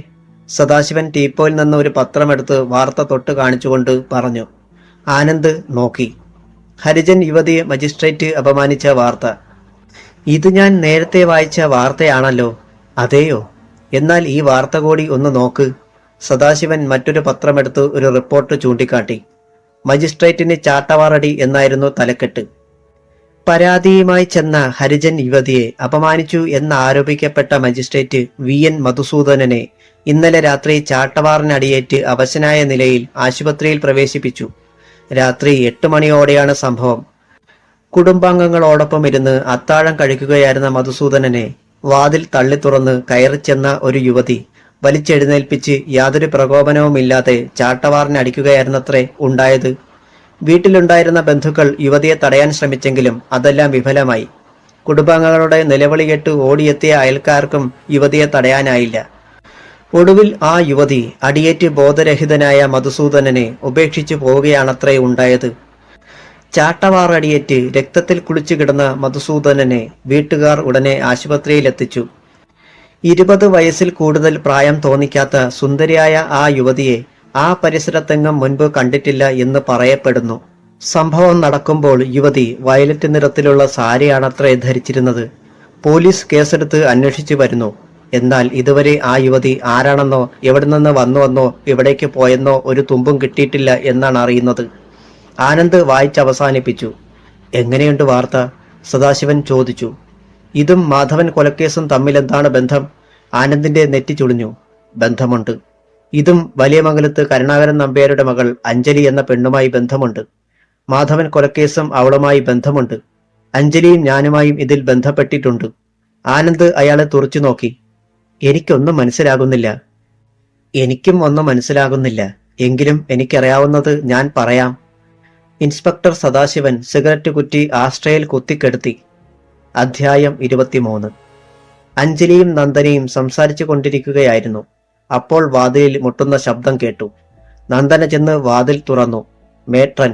സദാശിവൻ ടീപ്പോയിൽ നിന്ന് ഒരു പത്രമെടുത്ത് വാർത്ത തൊട്ട് കാണിച്ചുകൊണ്ട് പറഞ്ഞു. ആനന്ദ് നോക്കി. ഹരിജൻ യുവതിയെ മജിസ്ട്രേറ്റ് അപമാനിച്ച വാർത്ത. ഇത് ഞാൻ നേരത്തെ വായിച്ച വാർത്തയാണല്ലോ. അതെയോ? എന്നാൽ ഈ വാർത്ത കൂടി ഒന്ന് നോക്ക്. സദാശിവൻ മറ്റൊരു പത്രമെടുത്ത് ഒരു റിപ്പോർട്ട് ചൂണ്ടിക്കാട്ടി. മജിസ്ട്രേറ്റിന് ചാട്ടവാറടി എന്നായിരുന്നു തലക്കെട്ട്. പരാതിയുമായി ചെന്ന ഹരിജൻ യുവതിയെ അപമാനിച്ചു എന്നാരോപിക്കപ്പെട്ട മജിസ്ട്രേറ്റ് VN മധുസൂദനനെ ഇന്നലെ രാത്രി ചാട്ടവാറിനടിയേറ്റ് അവശനായ നിലയിൽ ആശുപത്രിയിൽ പ്രവേശിപ്പിച്ചു. രാത്രി 8 മണിയോടെയാണ് സംഭവം. കുടുംബാംഗങ്ങളോടൊപ്പം ഇരുന്ന് അത്താഴം കഴിക്കുകയായിരുന്ന മധുസൂദനനെ വാതിൽ തള്ളി തുറന്ന് കയറിച്ചെന്ന ഒരു യുവതി വലിച്ചെഴുന്നേൽപ്പിച്ച് യാതൊരു പ്രകോപനവുമില്ലാതെ ചാട്ടവാറിനടിക്കുകയായിരുന്നത്രേ ഉണ്ടായത്. വീട്ടിലുണ്ടായിരുന്ന ബന്ധുക്കൾ യുവതിയെ തടയാൻ ശ്രമിച്ചെങ്കിലും അതെല്ലാം വിഫലമായി. കുടുംബാംഗങ്ങളുടെ നിലവിളി കേട്ട് ഓടിയെത്തിയ അയൽക്കാർക്കും യുവതിയെ തടയാനായില്ല. ഒടുവിൽ ആ യുവതി അടിയേറ്റ് ബോധരഹിതനായ മധുസൂദനനെ ഉപേക്ഷിച്ചു പോവുകയാണത്രേ ഉണ്ടായത്. ചാട്ടവാറടിയേറ്റ് രക്തത്തിൽ കുളിച്ചു കിടന്ന മധുസൂദനനെ വീട്ടുകാർ ഉടനെ ആശുപത്രിയിലെത്തിച്ചു. 20 വയസ്സിൽ കൂടുതൽ പ്രായം തോന്നിക്കാത്ത സുന്ദരിയായ ആ യുവതിയെ ആ പരിസരത്തെങ്ങും മുൻപ് കണ്ടിട്ടില്ല എന്ന് പറയപ്പെടുന്നു. സംഭവം നടക്കുമ്പോൾ യുവതി വയലറ്റ് നിറത്തിലുള്ള സാരിയാണത്രേ ധരിച്ചിരുന്നത്. പോലീസ് കേസെടുത്ത് അന്വേഷിച്ചു വരുന്നു. എന്നാൽ ഇതുവരെ ആ യുവതി ആരാണെന്നോ എവിടെ നിന്ന് വന്നുവെന്നോ എവിടേക്ക് പോയെന്നോ ഒരു തുമ്പും കിട്ടിയിട്ടില്ല എന്നാണ് അറിയുന്നത്. ആനന്ദ് വായിച്ചവസാനിപ്പിച്ചു. എങ്ങനെയുണ്ട് വാർത്ത? സദാശിവൻ ചോദിച്ചു. ഇതും മാധവൻ കൊലക്കേസും തമ്മിലെന്താണ് ബന്ധം? ആനന്ദിന്റെ നെറ്റി ചുളിഞ്ഞു. ബന്ധമുണ്ട്. ഇതും വലിയമംഗലത്ത് കരുണാകരൻ നമ്പ്യാരുടെ മകൾ അഞ്ജലി എന്ന പെണ്ണുമായി ബന്ധമുണ്ട്. മാധവൻ കൊലക്കേസും അവളുമായി ബന്ധമുണ്ട്. അഞ്ജലിയും ഞാനുമായും ഇതിൽ ബന്ധപ്പെട്ടിട്ടുണ്ട്. ആനന്ദ് അയാളെ തുറച്ചു നോക്കി. എനിക്കൊന്നും മനസ്സിലാകുന്നില്ല. എനിക്കും ഒന്നും മനസ്സിലാകുന്നില്ല. എങ്കിലും എനിക്കറിയാവുന്നത് ഞാൻ പറയാം. ഇൻസ്പെക്ടർ സദാശിവൻ സിഗരറ്റ് കുറ്റി ആശ്രയിൽ കുത്തിക്കെടുത്തി. അധ്യായം 23. അഞ്ജലിയും നന്ദനയും സംസാരിച്ചു കൊണ്ടിരിക്കുകയായിരുന്നു. അപ്പോൾ വാതിലിൽ മുട്ടുന്ന ശബ്ദം കേട്ടു. നന്ദന ചെന്ന് വാതിൽ തുറന്നു. മേട്രൻ.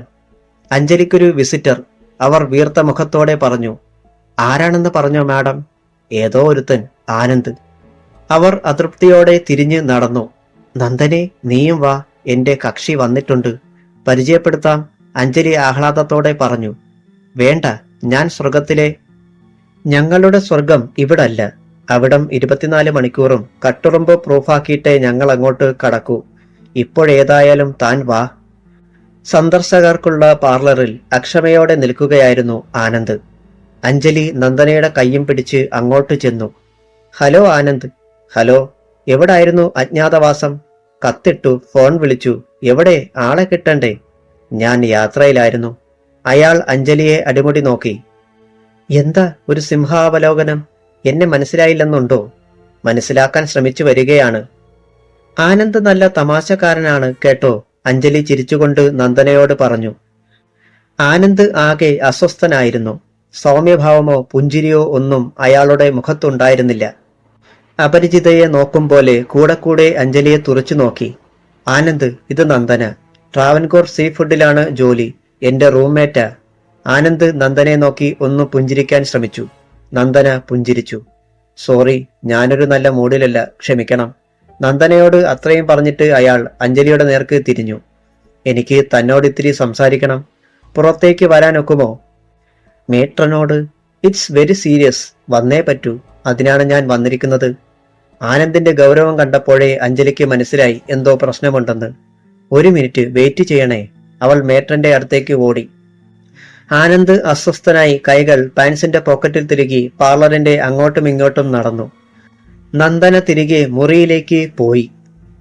അഞ്ജലിക്കൊരു വിസിറ്റർ. അവർ വീർത്ത മുഖത്തോടെ പറഞ്ഞു. ആരാണെന്ന് പറഞ്ഞോ മാഡം? ഏതോ ഒരുത്തൻ, ആനന്ദ്. അവർ അതൃപ്തിയോടെ തിരിഞ്ഞ് നടന്നു. നന്ദനെ, നീയും വാ, എന്റെ കക്ഷി വന്നിട്ടുണ്ട്, പരിചയപ്പെടുത്താം, അഞ്ജലി ആഹ്ലാദത്തോടെ പറഞ്ഞു. വേണ്ട, ഞാൻ സ്വർഗത്തിലെ. ഞങ്ങളുടെ സ്വർഗം ഇവിടല്ല. അവിടം 24 മണിക്കൂറും കട്ടുറുമ്പ് പ്രൂഫാക്കിയിട്ടേ ഞങ്ങൾ അങ്ങോട്ട് കടക്കൂ. ഇപ്പോഴേതായാലും താൻ വാ. സന്ദർശകർക്കുള്ള പാർലറിൽ അക്ഷമയോടെ നിൽക്കുകയായിരുന്നു ആനന്ദ്. അഞ്ജലി നന്ദനയുടെ കയ്യും പിടിച്ച് അങ്ങോട്ട് ചെന്നു. ഹലോ ആനന്ദ്. ഹലോ. എവിടായിരുന്നു അജ്ഞാതവാസം? കത്തിട്ടു, ഫോൺ വിളിച്ചു, എവിടെ? ആളെ കിട്ടണ്ടേ? ഞാൻ യാത്രയിലായിരുന്നു. അയാൾ അഞ്ജലിയെ അടിമുടി നോക്കി. എന്താ ഒരു സിംഹാവലോകനം? എന്നെ മനസ്സിലായില്ലെന്നുണ്ടോ? മനസ്സിലാക്കാൻ ശ്രമിച്ചു വരികയാണ്. ആനന്ദ് നല്ല തമാശക്കാരനാണ് കേട്ടോ, അഞ്ജലി ചിരിച്ചുകൊണ്ട് നന്ദനയോട് പറഞ്ഞു. ആനന്ദ് ആകെ അസ്വസ്ഥനായിരുന്നു. സൗമ്യഭാവമോ പുഞ്ചിരിയോ ഒന്നും അയാളുടെ മുഖത്തുണ്ടായിരുന്നില്ല. അപരിചിതയെ നോക്കും പോലെ കൂടെ കൂടെ അഞ്ജലിയെ തുറച്ചു നോക്കി. ആനന്ദ്, ഇത് നന്ദന. ട്രാവൻകൂർ സീ ഫുഡിലാണ് ജോലി. എന്റെ റൂംമേറ്റാ. ആനന്ദ് നന്ദനെ നോക്കി ഒന്ന് പുഞ്ചിരിക്കാൻ ശ്രമിച്ചു. നന്ദന പുഞ്ചിരിച്ചു. സോറി, ഞാനൊരു നല്ല മൂഡിലല്ല, ക്ഷമിക്കണം. നന്ദനയോട് അത്രയും പറഞ്ഞിട്ട് അയാൾ അഞ്ജലിയുടെ നേർക്ക് തിരിഞ്ഞു. എനിക്ക് തന്നോടിത്തിരി സംസാരിക്കണം. പുറത്തേക്ക് വരാനൊക്കുമോ? മേട്രനോട്? ഇറ്റ്സ് വെരി സീരിയസ്, വന്നേ പറ്റൂ. അതിനാണ് ഞാൻ വന്നിരിക്കുന്നത്. ആനന്ദിന്റെ ഗൗരവം കണ്ടപ്പോഴേ അഞ്ജലിക്ക് മനസ്സിലായി എന്തോ പ്രശ്നമുണ്ടെന്ന്. 1 മിനിറ്റ് വെയിറ്റ് ചെയ്യണേ. അവൾ മേട്രന്റെ അടുത്തേക്ക് ഓടി. ആനന്ദ് അസ്വസ്ഥനായി കൈകൾ പാൻസിന്റെ പോക്കറ്റിൽ തിരുകി പാർലറിന്റെ അങ്ങോട്ടും ഇങ്ങോട്ടും നടന്നു. നന്ദന തിരികെ മുറിയിലേക്ക് പോയി.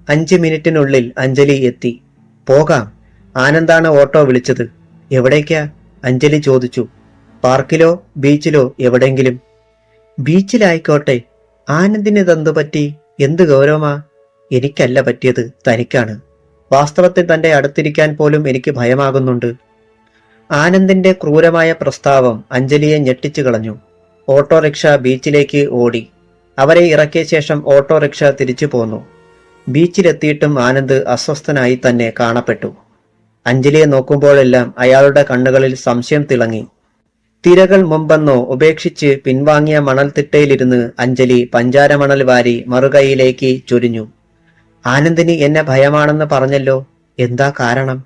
5 മിനിറ്റിനുള്ളിൽ അഞ്ജലി എത്തി. പോകാം. ആനന്ദാണ് ഓട്ടോ വിളിച്ചത്. എവിടേക്കാ? അഞ്ജലി ചോദിച്ചു. പാർക്കിലോ ബീച്ചിലോ എവിടെങ്കിലും. ബീച്ചിലായിക്കോട്ടെ. ആനന്ദിന് ഇതെന്തു പറ്റി? എന്ത് ഗൗരവമാ? എനിക്കല്ല പറ്റിയത്, തനിക്കാണ്. വാസ്തവത്തിൽ തന്റെ അടുത്തിരിക്കാൻ പോലും എനിക്ക് ഭയമാകുന്നുണ്ട്. ആനന്ദിന്റെ ക്രൂരമായ പ്രസ്താവം അഞ്ജലിയെ ഞെട്ടിച്ചു കളഞ്ഞു. ഓട്ടോറിക്ഷ ബീച്ചിലേക്ക് ഓടി. അവരെ ഇറക്കിയ ശേഷം ഓട്ടോറിക്ഷ തിരിച്ചു പോന്നു. ബീച്ചിലെത്തിയിട്ടും ആനന്ദ് അസ്വസ്ഥനായി തന്നെ കാണപ്പെട്ടു. അഞ്ജലിയെ നോക്കുമ്പോഴെല്ലാം അയാളുടെ കണ്ണുകളിൽ സംശയം തിളങ്ങി. തിരകൾ മുമ്പെന്നോ ഉപേക്ഷിച്ച് പിൻവാങ്ങിയ മണൽത്തിട്ടയിലിരുന്ന് അഞ്ജലി പഞ്ചാരമണൽ വാരി മറുകൈയിലേക്ക് ചൊരിഞ്ഞു. ആനന്ദിന് എന്നെ ഭയമാണെന്ന് പറഞ്ഞല്ലോ, എന്താ കാരണം?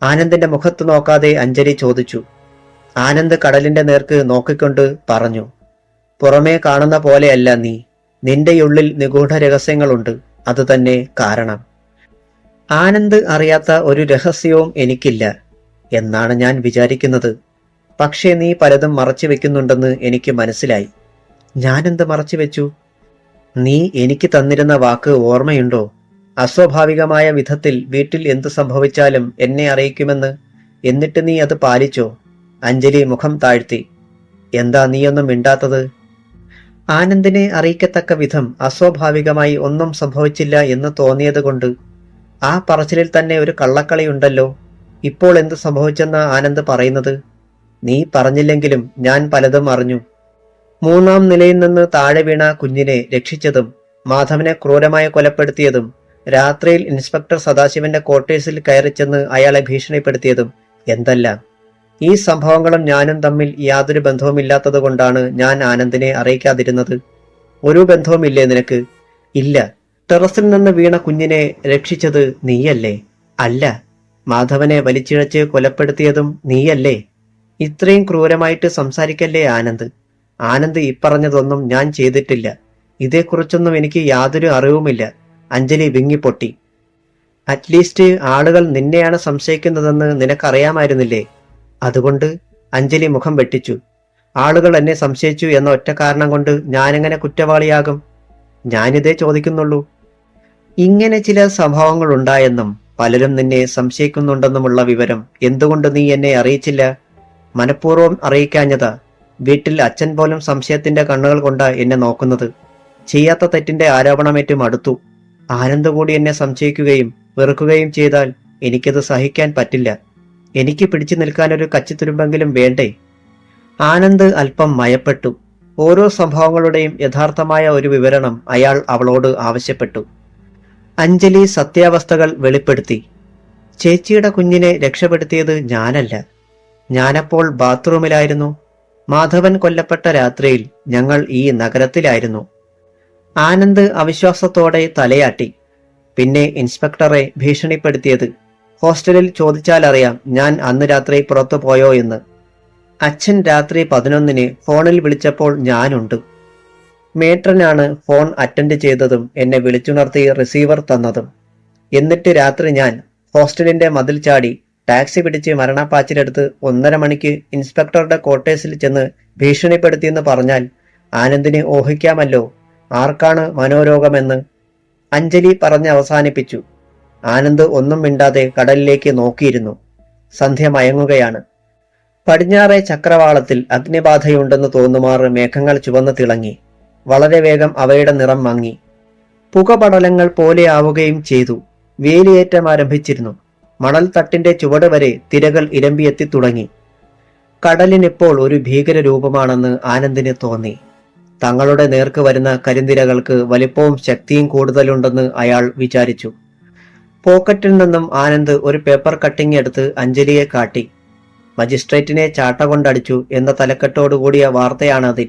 ആനന്ദിന്റെ മുഖത്ത് നോക്കാതെ അഞ്ജലി ചോദിച്ചു. ആനന്ദ് കടലിന്റെ നേർക്ക് നോക്കിക്കൊണ്ട് പറഞ്ഞു. പുറമേ കാണുന്ന പോലെയല്ല നീ. നിന്റെയുള്ളിൽ നിഗൂഢ രഹസ്യങ്ങളുണ്ട്. അതുതന്നെ കാരണം. ആനന്ദ് അറിയാത്ത ഒരു രഹസ്യവും എനിക്കില്ല എന്നാണ് ഞാൻ വിചാരിക്കുന്നത്. പക്ഷേ നീ പലതും മറച്ചു വെക്കുന്നുണ്ടെന്ന് എനിക്ക് മനസ്സിലായി. ഞാനെന്ത് മറച്ചു വെച്ചു? നീ എനിക്ക് തന്നിരുന്ന വാക്ക് ഓർമ്മയുണ്ടോ? അസ്വാഭാവികമായ വിധത്തിൽ വീട്ടിൽ എന്തു സംഭവിച്ചാലും എന്നെ അറിയിക്കുമെന്ന്. എന്നിട്ട് നീ അത് പാലിച്ചോ? അഞ്ജലി മുഖം താഴ്ത്തി. എന്താ നീയൊന്നും മിണ്ടാത്തത്? ആനന്ദിനെ അറിയിക്കത്തക്ക വിധം അസ്വാഭാവികമായി ഒന്നും സംഭവിച്ചില്ല എന്ന് തോന്നിയത് കൊണ്ട്. ആ പറച്ചിലിൽ തന്നെ ഒരു കള്ളക്കളിയുണ്ടല്ലോ. ഇപ്പോൾ എന്ത് സംഭവിച്ചെന്ന ആനന്ദ് പറയുന്നത്? നീ പറഞ്ഞില്ലെങ്കിലും ഞാൻ പലതും അറിഞ്ഞു. 3ാം നിലയിൽ നിന്ന് താഴെ വീണ കുഞ്ഞിനെ രക്ഷിച്ചതും മാധവനെ ക്രൂരമായി കൊലപ്പെടുത്തിയതും രാത്രിയിൽ ഇൻസ്പെക്ടർ സദാശിവന്റെ ക്വാർട്ടേഴ്സിൽ കയറിച്ചെന്ന് അയാളെ ഭീഷണിപ്പെടുത്തിയതും എന്തെല്ലാം. ഈ സംഭവങ്ങളും ഞാനും തമ്മിൽ യാതൊരു ബന്ധവുമില്ലാത്തത് കൊണ്ടാണ് ഞാൻ ആനന്ദിനെ അറിയിക്കാതിരുന്നത്. ഒരു ബന്ധവുമില്ലേ നിനക്ക്? ഇല്ല. ടെറസിൽ നിന്ന് വീണ കുഞ്ഞിനെ രക്ഷിച്ചത് നീയല്ലേ? അല്ല. മാധവനെ വലിച്ചിഴച്ച് കൊലപ്പെടുത്തിയതും നീയല്ലേ? ഇത്രയും ക്രൂരമായിട്ട് സംസാരിക്കല്ലേ ആനന്ദ്. ആനന്ദ് ഇപ്പറഞ്ഞതൊന്നും ഞാൻ ചെയ്തിട്ടില്ല. ഇതേക്കുറിച്ചൊന്നും എനിക്ക് യാതൊരു അറിവുമില്ല. അഞ്ജലി വിങ്ങിപ്പൊട്ടി. അറ്റ്ലീസ്റ്റ് ആളുകൾ നിന്നെയാണ് സംശയിക്കുന്നതെന്ന് നിനക്കറിയാമായിരുന്നില്ലേ? അതുകൊണ്ട്? അഞ്ജലി മുഖം വെട്ടിച്ചു. ആളുകൾ എന്നെ സംശയിച്ചു എന്ന ഒറ്റ കാരണം കൊണ്ട് ഞാനെങ്ങനെ കുറ്റവാളിയാകും? ഞാനിതേ ചോദിക്കുന്നുള്ളൂ. ഇങ്ങനെ ചില സംഭവങ്ങൾ ഉണ്ടായെന്നും പലരും നിന്നെ സംശയിക്കുന്നുണ്ടെന്നുമുള്ള വിവരം എന്തുകൊണ്ട് നീ എന്നെ അറിയിച്ചില്ല? മനഃപൂർവ്വം അറിയിക്കാഞ്ഞതാ. വീട്ടിൽ അച്ഛൻ പോലും സംശയത്തിന്റെ കണ്ണുകൾ കൊണ്ടാ എന്നെ നോക്കുന്നത്. ചെയ്യാത്ത തെറ്റിന്റെ ആരോപണമേറ്റ് മടുത്തു. ആനന്ദ് കൂടി എന്നെ സംശയിക്കുകയും വെറുക്കുകയും ചെയ്താൽ എനിക്കത് സഹിക്കാൻ പറ്റില്ല. എനിക്ക് പിടിച്ചു നിൽക്കാനൊരു കച്ചിത്തുരുമ്പെങ്കിലും വേണ്ടേ? ആനന്ദ് അല്പം മയപ്പെട്ടു. ഓരോ സംഭവങ്ങളുടെയും യഥാർത്ഥമായ ഒരു വിവരണം അയാൾ അവളോട് ആവശ്യപ്പെട്ടു. അഞ്ജലി സത്യാവസ്ഥകൾ വെളിപ്പെടുത്തി. ചേച്ചിയുടെ കുഞ്ഞിനെ രക്ഷപ്പെടുത്തിയത് ഞാനല്ല. ഞാനപ്പോൾ ബാത്റൂമിലായിരുന്നു. മാധവൻ കൊല്ലപ്പെട്ട രാത്രിയിൽ ഞങ്ങൾ ഈ നഗരത്തിലായിരുന്നു. ആനന്ദ് അവിശ്വാസത്തോടെ തലയാട്ടി. പിന്നെ ഇൻസ്പെക്ടറെ ഭീഷണിപ്പെടുത്തിയത്. ഹോസ്റ്റലിൽ ചോദിച്ചാലറിയാം ഞാൻ അന്ന് രാത്രി പുറത്തു പോയോ എന്ന്. അച്ഛൻ രാത്രി 11-ന് ഫോണിൽ വിളിച്ചപ്പോൾ ഞാനുണ്ട്. മേട്രനാണ് ഫോൺ അറ്റൻഡ് ചെയ്തതും എന്നെ വിളിച്ചുണർത്തി റിസീവർ തന്നതും. എന്നിട്ട് രാത്രി ഞാൻ ഹോസ്റ്റലിന്റെ മതിൽ ചാടി ടാക്സി പിടിച്ച് മരണപ്പാച്ചിലെടുത്ത് 1.5 മണിക്ക് ഇൻസ്പെക്ടറുടെ ക്വാർട്ടേഴ്സിൽ ചെന്ന് ഭീഷണിപ്പെടുത്തിയെന്ന് പറഞ്ഞാൽ ആനന്ദിന് ഊഹിക്കാമല്ലോ ആർക്കാണ് മനോരോഗമെന്ന്. അഞ്ജലി പറഞ്ഞ് അവസാനിപ്പിച്ചു. ആനന്ദ് ഒന്നും മിണ്ടാതെ കടലിലേക്ക് നോക്കിയിരുന്നു. സന്ധ്യ മയങ്ങുകയാണ്. പടിഞ്ഞാറേ ചക്രവാളത്തിൽ അഗ്നിബാധയുണ്ടെന്ന് തോന്നുമാറ് മേഘങ്ങൾ ചുവന്നു തിളങ്ങി. വളരെ വേഗം അവയുടെ നിറം മങ്ങി. പുകപടലങ്ങൾ പോലെയാവുകയും ചെയ്തു. വേലിയേറ്റം ആരംഭിച്ചിരുന്നു. മണൽ തട്ടിന്റെ ചുവട് വരെ തിരകൾ ഇരമ്പിയെത്തി തുടങ്ങി. കടലിനിപ്പോൾ ഒരു ഭീകര രൂപമാണെന്ന് ആനന്ദിന് തോന്നി. തങ്ങളുടെ നേർക്ക് വരുന്ന കരിന്തിരകൾക്ക് വലിപ്പവും ശക്തിയും കൂടുതലുണ്ടെന്ന് അയാൾ വിചാരിച്ചു. പോക്കറ്റിൽ നിന്നും ആനന്ദ് ഒരു പേപ്പർ കട്ടിംഗ് എടുത്ത് അഞ്ജലിയെ കാട്ടി. മജിസ്ട്രേറ്റിനെ ചാട്ട കൊണ്ടടിച്ചു എന്ന തലക്കെട്ടോടുകൂടിയ വാർത്തയാണതിൽ.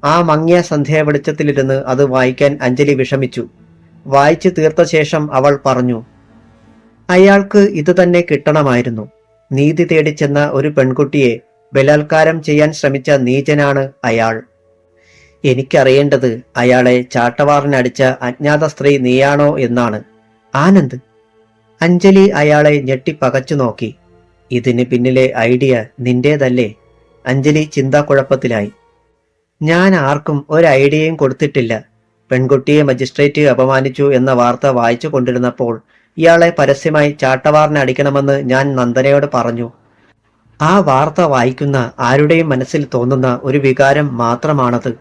ആ മങ്ങിയ സന്ധ്യ വെളിച്ചത്തിലിരുന്ന് അത് വായിക്കാൻ അഞ്ജലി വിഷമിച്ചു. വായിച്ചു തീർത്ത ശേഷം അവൾ പറഞ്ഞു, അയാൾക്ക് ഇത് തന്നെ കിട്ടണമായിരുന്നു. നീതി തേടിച്ചെന്ന ഒരു പെൺകുട്ടിയെ ബലാത്കാരം ചെയ്യാൻ ശ്രമിച്ച നീചനാണ് അയാൾ. എനിക്കറിയേണ്ടത് അയാളെ ചാട്ടവാറിനടിച്ച അജ്ഞാത സ്ത്രീ നീയാണോ എന്നാണ്. ആനന്ദ്. അഞ്ജലി അയാളെ ഞെട്ടി പകച്ചു നോക്കി. ഇതിന് പിന്നിലെ ഐഡിയ നിന്റേതല്ലേ? അഞ്ജലി ചിന്താക്കുഴപ്പത്തിലായി. ഞാൻ ആർക്കും ഒരു ഐഡിയയും കൊടുത്തിട്ടില്ല. പെൺകുട്ടിയെ മജിസ്ട്രേറ്റ് അപമാനിച്ചു എന്ന വാർത്ത വായിച്ചു കൊണ്ടിരുന്നപ്പോൾ ഇയാളെ പരസ്യമായി ചാട്ടവാറിനടിക്കണമെന്ന് ഞാൻ നന്ദനയോട് പറഞ്ഞു. ആ വാർത്ത വായിക്കുന്ന ആരുടെയും മനസ്സിൽ തോന്നുന്ന ഒരു വികാരം മാത്രമാണത്.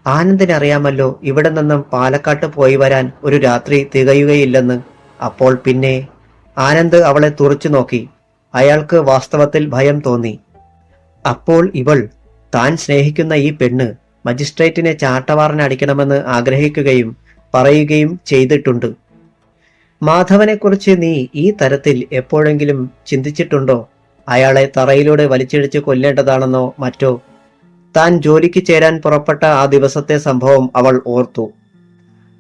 ആനന്ദിനറിയാമല്ലോ ഇവിടെ നിന്നും പാലക്കാട്ട് പോയി വരാൻ ഒരു രാത്രി തികയുകയില്ലെന്ന്. അപ്പോൾ പിന്നെ? ആനന്ദ് അവളെ തുറച്ചു നോക്കി. അയാൾക്ക് വാസ്തവത്തിൽ ഭയം തോന്നി. അപ്പോൾ ഇവൾ, താൻ സ്നേഹിക്കുന്ന ഈ പെണ്ണ്, മജിസ്ട്രേറ്റിനെ ചാട്ടവാറിനടിക്കണമെന്ന് ആഗ്രഹിക്കുകയും പറയുകയും ചെയ്തിട്ടുണ്ട്. മാധവനെക്കുറിച്ച് നീ ഈ തരത്തിൽ എപ്പോഴെങ്കിലും ചിന്തിച്ചിട്ടുണ്ടോ? അയാളെ തറയിലൂടെ വലിച്ചിടിച്ച് കൊല്ലേണ്ടതാണെന്നോ മറ്റോ? താൻ ജോലിക്ക് ചേരാൻ പുറപ്പെട്ട ആ ദിവസത്തെ സംഭവം അവൾ ഓർത്തു.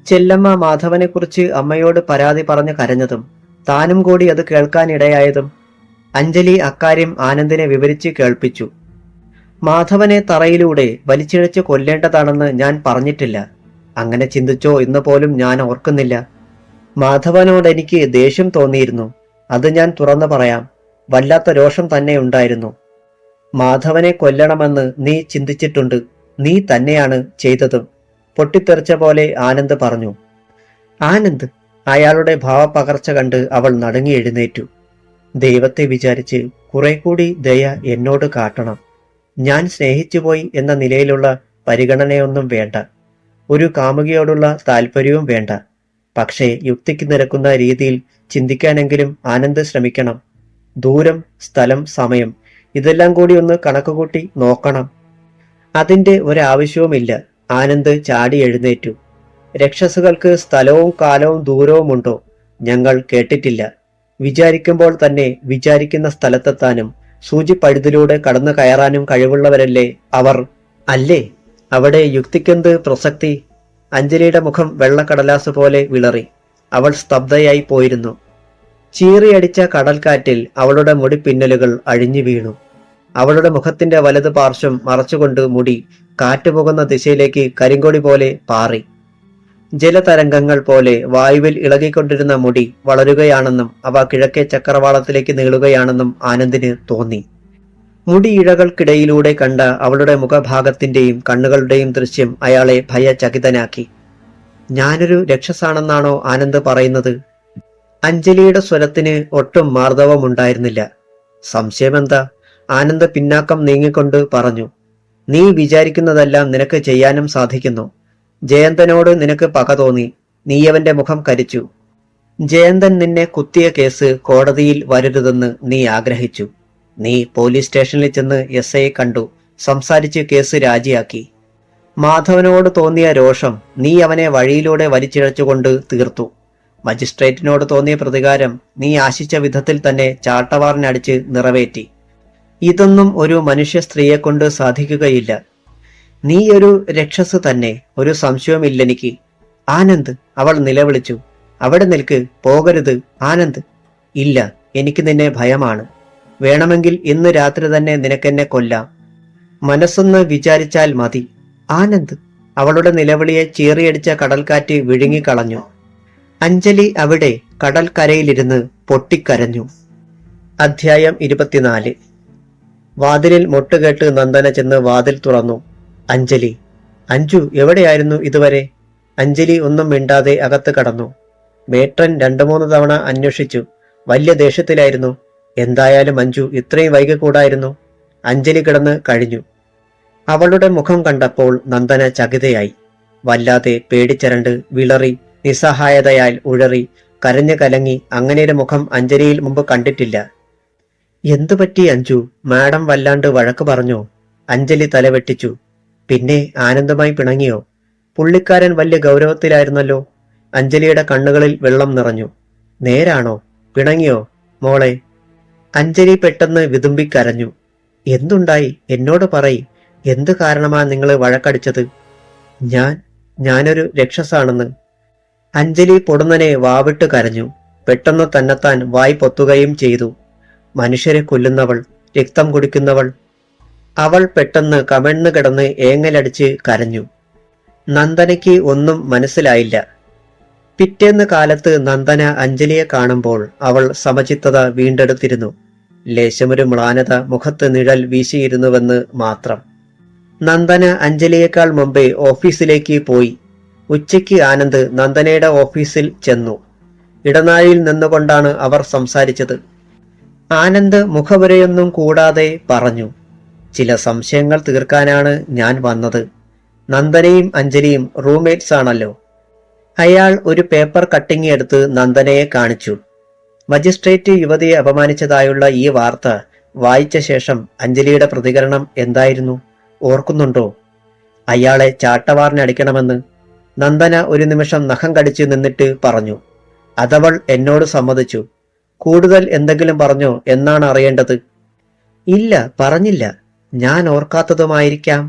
ചെല്ലമ്മ മാധവനെക്കുറിച്ച് അമ്മയോട് പരാതി പറഞ്ഞ് കരഞ്ഞതും താനും കൂടി അത് കേൾക്കാനിടയായതും. അഞ്ജലി അക്കാര്യം ആനന്ദിനെ വിവരിച്ച് കേൾപ്പിച്ചു. മാധവനെ തറയിലൂടെ വലിച്ചിഴച്ച് കൊല്ലേണ്ടതാണെന്ന് ഞാൻ പറഞ്ഞിട്ടില്ല. അങ്ങനെ ചിന്തിച്ചോ എന്ന് പോലും ഞാൻ ഓർക്കുന്നില്ല. മാധവനോട് എനിക്ക് ദേഷ്യം തോന്നിയിരുന്നു. അത് ഞാൻ തുറന്നു പറയാം. വല്ലാത്ത രോഷം തന്നെ ഉണ്ടായിരുന്നു. മാധവനെ കൊല്ലണമെന്ന് നീ ചിന്തിച്ചിട്ടുണ്ട്. നീ തന്നെയാണ് ചെയ്തതും. പൊട്ടിത്തെറിച്ച പോലെ ആനന്ദ് പറഞ്ഞു. ആനന്ദ്. അയാളുടെ ഭാവപകർച്ച കണ്ട് അവൾ നടുങ്ങി എഴുന്നേറ്റു. ദൈവത്തെ വിചാരിച്ച് കുറെ കൂടി ദയ എന്നോട് കാട്ടണം. ഞാൻ സ്നേഹിച്ചുപോയി എന്ന നിലയിലുള്ള പരിഗണനയൊന്നും വേണ്ട. ഒരു കാമുകിയോടുള്ള താല്പര്യവും വേണ്ട. പക്ഷേ യുക്തിക്ക് നിരക്കുന്ന രീതിയിൽ ചിന്തിക്കാനെങ്കിലും ആനന്ദ് ശ്രമിക്കണം. ദൂരം, സ്ഥലം, സമയം ഇതെല്ലാം കൂടി ഒന്ന് കണക്കുകൂട്ടി നോക്കണം. അതിന്റെ ഒരാവശ്യവുമില്ല. ആനന്ദ് ചാടി എഴുന്നേറ്റു. രക്ഷസുകൾക്ക് സ്ഥലവും കാലവും ദൂരവുമുണ്ടോ? ഞങ്ങൾ കേട്ടിട്ടില്ല. വിചാരിക്കുമ്പോൾ തന്നെ വിചാരിക്കുന്ന സ്ഥലത്തെത്താനും സൂചിപ്പഴുതിലൂടെ കടന്നു കയറാനും കഴിവുള്ളവരല്ലേ അവർ, അല്ലേ? അവിടെ യുക്തിക്കെന്ത് പ്രസക്തി? അഞ്ജലിയുടെ മുഖം വെള്ളക്കടലാസ് പോലെ വിളറി. അവൾ സ്തബ്ധയായി പോയിരുന്നു. ചീറിയടിച്ച കടൽക്കാറ്റിൽ അവളുടെ മുടിപ്പിന്നലുകൾ അഴിഞ്ഞു വീണു. അവളുടെ മുഖത്തിന്റെ വലത് പാർശ്വം മറച്ചുകൊണ്ട് മുടി കാറ്റുപോകുന്ന ദിശയിലേക്ക് കരിങ്കൊടി പോലെ പാറി. ജലതരംഗങ്ങൾ പോലെ വായുവിൽ ഇളകിക്കൊണ്ടിരുന്ന മുടി വളരുകയാണെന്നും അവ കിഴക്കേ ചക്രവാളത്തിലേക്ക് നീളുകയാണെന്നും ആനന്ദിന് തോന്നി. മുടിയിഴകൾക്കിടയിലൂടെ കണ്ട അവളുടെ മുഖഭാഗത്തിന്റെയും കണ്ണുകളുടെയും ദൃശ്യം അയാളെ ഭയചകിതനാക്കി. ഞാനൊരു രക്ഷസാണെന്നാണോ ആനന്ദ് പറയുന്നത്? അഞ്ജലിയുടെ സ്വരത്തിന് ഒട്ടും മാർദ്ദവമുണ്ടായിരുന്നില്ല. സംശയമെന്താ? ആനന്ദ് പിന്നാക്കം നീങ്ങിക്കൊണ്ട് പറഞ്ഞു. നീ വിചാരിക്കുന്നതെല്ലാം നിനക്ക് ചെയ്യാനും സാധിക്കുന്നു. ജയന്തനോട് നിനക്ക് പക തോന്നി. നീയവന്റെ മുഖം കരിച്ചു. ജയന്തൻ നിന്നെ കുത്തിയ കേസ് കോടതിയിൽ വരരുതെന്ന് നീ ആഗ്രഹിച്ചു. നീ പോലീസ് സ്റ്റേഷനിൽ ചെന്ന് SIയെ കണ്ടു, സംസാരിച്ച് കേസ് രാജിയാക്കി. മാധവനോട് തോന്നിയ രോഷം നീ അവനെ വഴിയിലൂടെ വലിച്ചിഴച്ചുകൊണ്ട് തീർത്തു. മജിസ്ട്രേറ്റിനോട് തോന്നിയ പ്രതികാരം നീ ആശിച്ച വിധത്തിൽ തന്നെ ചാട്ടവാറിനടിച്ച് നിറവേറ്റി. ഇതൊന്നും ഒരു മനുഷ്യ സ്ത്രീയെക്കൊണ്ട് സാധിക്കുകയില്ല. നീ ഒരു രക്ഷസ് തന്നെ, ഒരു സംശയവുമില്ലെനിക്ക്. ആനന്ദ്, അവൾ നിലവിളിച്ചു. അവിടെ നിൽക്ക്, പോകരുത് ആനന്ദ്. ഇല്ല, എനിക്ക് നിന്നെ ഭയമാണ്. വേണമെങ്കിൽ ഇന്ന് രാത്രി തന്നെ നിനക്കെന്നെ കൊല്ലാം. മനസ്സൊന്ന് വിചാരിച്ചാൽ മതി ആനന്ദ്. അവളുടെ നിലവിളിയെ ചീറിയടിച്ച കടൽക്കാറ്റ് വിഴുങ്ങിക്കളഞ്ഞു. അഞ്ജലി അവിടെ കടൽക്കരയിലിരുന്ന് പൊട്ടിക്കരഞ്ഞു. അധ്യായം 24. വാതിലിൽ മുട്ടുകേട്ട് നന്ദന ചെന്ന് വാതിൽ തുറന്നു. അഞ്ജലി. അഞ്ജു എവിടെയായിരുന്നു ഇതുവരെ? അഞ്ജലി ഒന്നും മിണ്ടാതെ അകത്ത് കടന്നു. മേട്രൻ 2-3 തവണ അന്വേഷിച്ചു. വലിയ ദേഷ്യത്തിലായിരുന്നു. എന്തായാലും അഞ്ജു ഇത്രയും വൈകിക്കൂടായിരുന്നു. അഞ്ജലി കിടന്ന് കഴിഞ്ഞു. അവളുടെ മുഖം കണ്ടപ്പോൾ നന്ദന ചകിതയായി. വല്ലാതെ പേടിച്ചരണ്ട്, വിളറി, നിസ്സഹായതയാൽ ഉഴറി, കരഞ്ഞു കലങ്ങി. അങ്ങനെയൊരു മുഖം അഞ്ജലിയിൽ മുമ്പ് കണ്ടിട്ടില്ല. എന്തുപറ്റി അഞ്ജു? മാഡം വല്ലാണ്ട് വഴക്ക് പറഞ്ഞോ? അഞ്ജലി തലവെട്ടിച്ചു. പിന്നെ ആനന്ദമായി പിണങ്ങിയോ? പുള്ളിക്കാരൻ വലിയ ഗൗരവത്തിലായിരുന്നല്ലോ. അഞ്ജലിയുടെ കണ്ണുകളിൽ വെള്ളം നിറഞ്ഞു. നേരാണോ? പിണങ്ങിയോ മോളെ? അഞ്ജലി പെട്ടെന്ന് വിതുമ്പിക്കരഞ്ഞു. എന്തുണ്ടായി? എന്നോട് പറയ്. എന്തു കാരണമാ നിങ്ങൾ വഴക്കടിച്ചത്? ഞാനൊരു രക്ഷസാണെന്ന്. അഞ്ജലി പൊടുന്നനെ വാവിട്ട് കരഞ്ഞു. പെട്ടെന്ന് തന്നെത്താൻ വായ് പൊത്തുകയും ചെയ്തു. മനുഷ്യരെ കൊല്ലുന്നവൾ, രക്തം കുടിക്കുന്നവൾ. അവൾ പെട്ടെന്ന് കമഴ്ന്നു കിടന്ന് ഏങ്ങലടിച്ച് കരഞ്ഞു. നന്ദനയ്ക്ക് ഒന്നും മനസ്സിലായില്ല. പിറ്റേന്ന് കാലത്ത് നന്ദന അഞ്ജലിയെ കാണുമ്പോൾ അവൾ സമചിത്തത വീണ്ടെടുത്തിരുന്നു. ലേശമൊരു മ്ലാനത മുഖത്ത് നിഴൽ വീശിയിരുന്നുവെന്ന് മാത്രം. നന്ദന അഞ്ജലിയേക്കാൾ മുമ്പേ ഓഫീസിലേക്ക് പോയി. ഉച്ചയ്ക്ക് ആനന്ദ് നന്ദനയുടെ ഓഫീസിൽ ചെന്നു. ഇടനാഴിയിൽ നിന്നുകൊണ്ടാണ് അവർ സംസാരിച്ചത്. ആനന്ദ് മുഖവരയൊന്നും കൂടാതെ പറഞ്ഞു. ചില സംശയങ്ങൾ തീർക്കാനാണ് ഞാൻ വന്നത്. നന്ദനയും അഞ്ജലിയും റൂംമേറ്റ്സ് ആണല്ലോ. അയാൾ ഒരു പേപ്പർ കട്ടിങ് എടുത്ത് നന്ദനയെ കാണിച്ചു. മജിസ്ട്രേറ്റ് യുവതിയെ അപമാനിച്ചതായുള്ള ഈ വാർത്ത വായിച്ച ശേഷം അഞ്ജലിയുടെ പ്രതികരണം എന്തായിരുന്നു? ഓർക്കുന്നുണ്ടോ? അയാളെ ചാട്ടവാറിനടിക്കണമെന്ന്. നന്ദന ഒരു നിമിഷം നഖം കടിച്ചു നിന്നിട്ട് പറഞ്ഞു. അതവൾ എന്നോട് സമ്മതിച്ചു. കൂടുതൽ എന്തെങ്കിലും പറഞ്ഞോ എന്നാണ് അറിയേണ്ടത്. ഇല്ല, പറഞ്ഞില്ല. ഞാൻ ഓർക്കാത്തതുമായിരിക്കാം.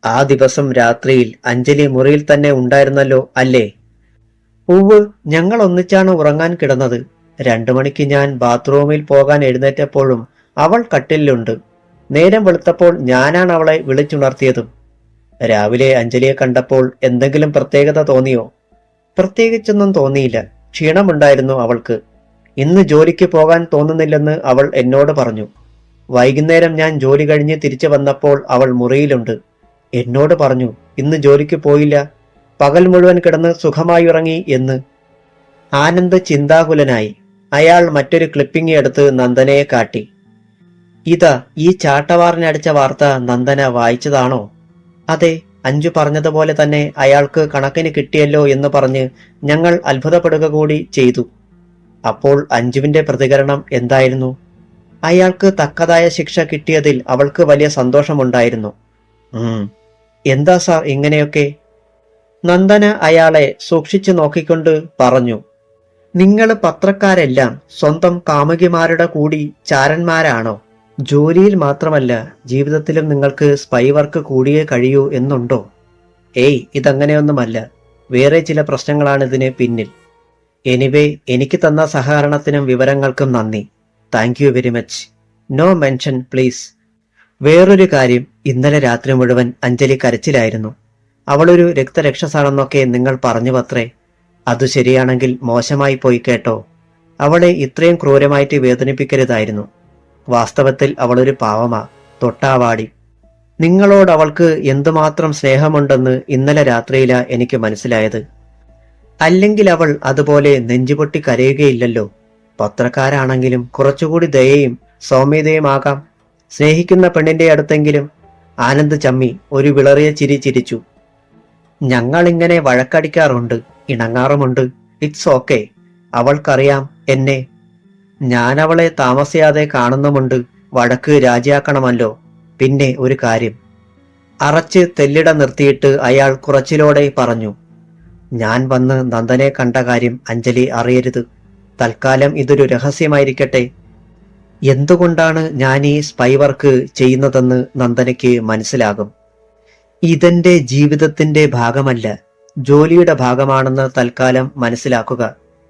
ആ ദിവസം രാത്രിയിൽ അഞ്ജലി മുറിയിൽ തന്നെ ഉണ്ടായിരുന്നല്ലോ അല്ലേ? ഉവ്, ഞങ്ങൾ ഒന്നിച്ചാണ് ഉറങ്ങാൻ കിടന്നത്. 2 മണിക്ക് ഞാൻ ബാത്റൂമിൽ പോകാൻ എഴുന്നേറ്റപ്പോഴും അവൾ കട്ടിലുണ്ട്. നേരം വെളുത്തപ്പോൾ ഞാനാണ് അവളെ വിളിച്ചുണർത്തിയതും. രാവിലെ അഞ്ജലിയെ കണ്ടപ്പോൾ എന്തെങ്കിലും പ്രത്യേകത തോന്നിയോ? പ്രത്യേകിച്ചൊന്നും തോന്നിയില്ല. ക്ഷീണമുണ്ടായിരുന്നു അവൾക്ക്. ഇന്ന് ജോലിക്ക് പോകാൻ തോന്നുന്നില്ലെന്ന് അവൾ എന്നോട് പറഞ്ഞു. വൈകുന്നേരം ഞാൻ ജോലി കഴിഞ്ഞ് തിരിച്ചു വന്നപ്പോൾ അവൾ മുറിയിലുണ്ട്. എന്നോട് പറഞ്ഞു ഇന്ന് ജോലിക്ക് പോയില്ല, പകൽ മുഴുവൻ കിടന്ന് സുഖമായി ഉറങ്ങി എന്ന്. ആനന്ദ് ചിന്താകുലനായി. അയാൾ മറ്റൊരു ക്ലിപ്പിംഗ് എടുത്ത് നന്ദനയെ കാട്ടി. ഇതാ, ഈ ചാട്ടവാറിനടിച്ച വാർത്ത നന്ദന വായിച്ചതാണോ? അതെ, അഞ്ജു പറഞ്ഞതുപോലെ തന്നെ അയാൾക്ക് കണക്കിന് കിട്ടിയല്ലോ എന്ന് പറഞ്ഞ് ഞങ്ങൾ അത്ഭുതപ്പെടുക കൂടി ചെയ്തു. അപ്പോൾ അഞ്ജുവിന്റെ പ്രതികരണം എന്തായിരുന്നു? അയാൾക്ക് തക്കതായ ശിക്ഷ കിട്ടിയതിൽ അവൾക്ക് വലിയ സന്തോഷമുണ്ടായിരുന്നു. എന്താ സാർ ഇങ്ങനെയൊക്കെ? നന്ദന അയാളെ സൂക്ഷിച്ചു നോക്കിക്കൊണ്ട് പറഞ്ഞു. നിങ്ങൾ പത്രക്കാരെല്ലാം സ്വന്തം കാമുകിമാരുടെ കൂടി ചാരന്മാരാണോ? ജോലിയിൽ മാത്രമല്ല, ജീവിതത്തിലും നിങ്ങൾക്ക് സ്പൈ വർക്ക് കൂടിയേ കഴിയൂ എന്നുണ്ടോ? ഏയ്, ഇതങ്ങനെയൊന്നുമല്ല. വേറെ ചില പ്രശ്നങ്ങളാണ് ഇതിന് പിന്നിൽ. എനിവേ, എനിക്ക് തന്ന സഹകരണത്തിനും വിവരങ്ങൾക്കും നന്ദി. Thank you very much. No mention please. വേറൊരു കാര്യം, ഇന്നലെ രാത്രി മുഴുവൻ അഞ്ജലി കരച്ചിലായിരുന്നു. അവളൊരു രക്തരക്ഷസാണെന്നൊക്കെ നിങ്ങൾ പറഞ്ഞുവത്രേ. അതു ശരിയാണെങ്കിൽ മോശമായി പോയി കേട്ടോ. അവളെ ഇത്രയും ക്രൂരമായിട്ട് വേദനിപ്പിക്കരുതായിരുന്നു. വാസ്തവത്തിൽ അവളൊരു പാവമാ, തൊട്ടാവാടി. നിങ്ങളോട് അവൾക്ക് എന്തുമാത്രം സ്നേഹമുണ്ടെന്ന് ഇന്നലെ രാത്രിയിലാ എനിക്ക് മനസ്സിലായത്. അല്ലെങ്കിൽ അവൾ അതുപോലെ നെഞ്ചുപൊട്ടി കരയുകയില്ലല്ലോ. പത്രക്കാരാണെങ്കിലും കുറച്ചുകൂടി ദയയും സൗമ്യതയുമാകാം. സ്നേഹിക്കുന്ന പെണ്ണിന്റെ അടുത്തെങ്കിലും. ആനന്ദ് ചമ്മി ഒരു വിളറിയ ചിരി ചിരിച്ചു. ഞങ്ങളിങ്ങനെ വഴക്കടിക്കാറുണ്ട്, ഇണങ്ങാറുമുണ്ട്. It's okay. അവൾക്കറിയാം എന്നെ. ഞാൻ അവളെ താമസിയാതെ കാണുന്നുമുണ്ട്. വഴക്ക് രാജിയാക്കണമല്ലോ. പിന്നെ ഒരു കാര്യം. അറച്ച് തെല്ലിട നിർത്തിയിട്ട് അയാൾ കുറച്ചിലോടെ പറഞ്ഞു. ഞാൻ വന്ന് നന്ദനെ കണ്ട കാര്യം അഞ്ജലി അറിയരുത്. തൽക്കാലം ഇതൊരു രഹസ്യമായിരിക്കട്ടെ. എന്തുകൊണ്ടാണ് ഞാൻ ഈ സ്പൈ വർക്ക് ചെയ്യുന്നതെന്ന് നന്ദനയ്ക്ക് മനസ്സിലാകും. ഇതെന്റെ ജീവിതത്തിന്റെ ഭാഗമല്ല, ജോലിയുടെ ഭാഗമാണെന്ന് തൽക്കാലം മനസ്സിലാക്കുക.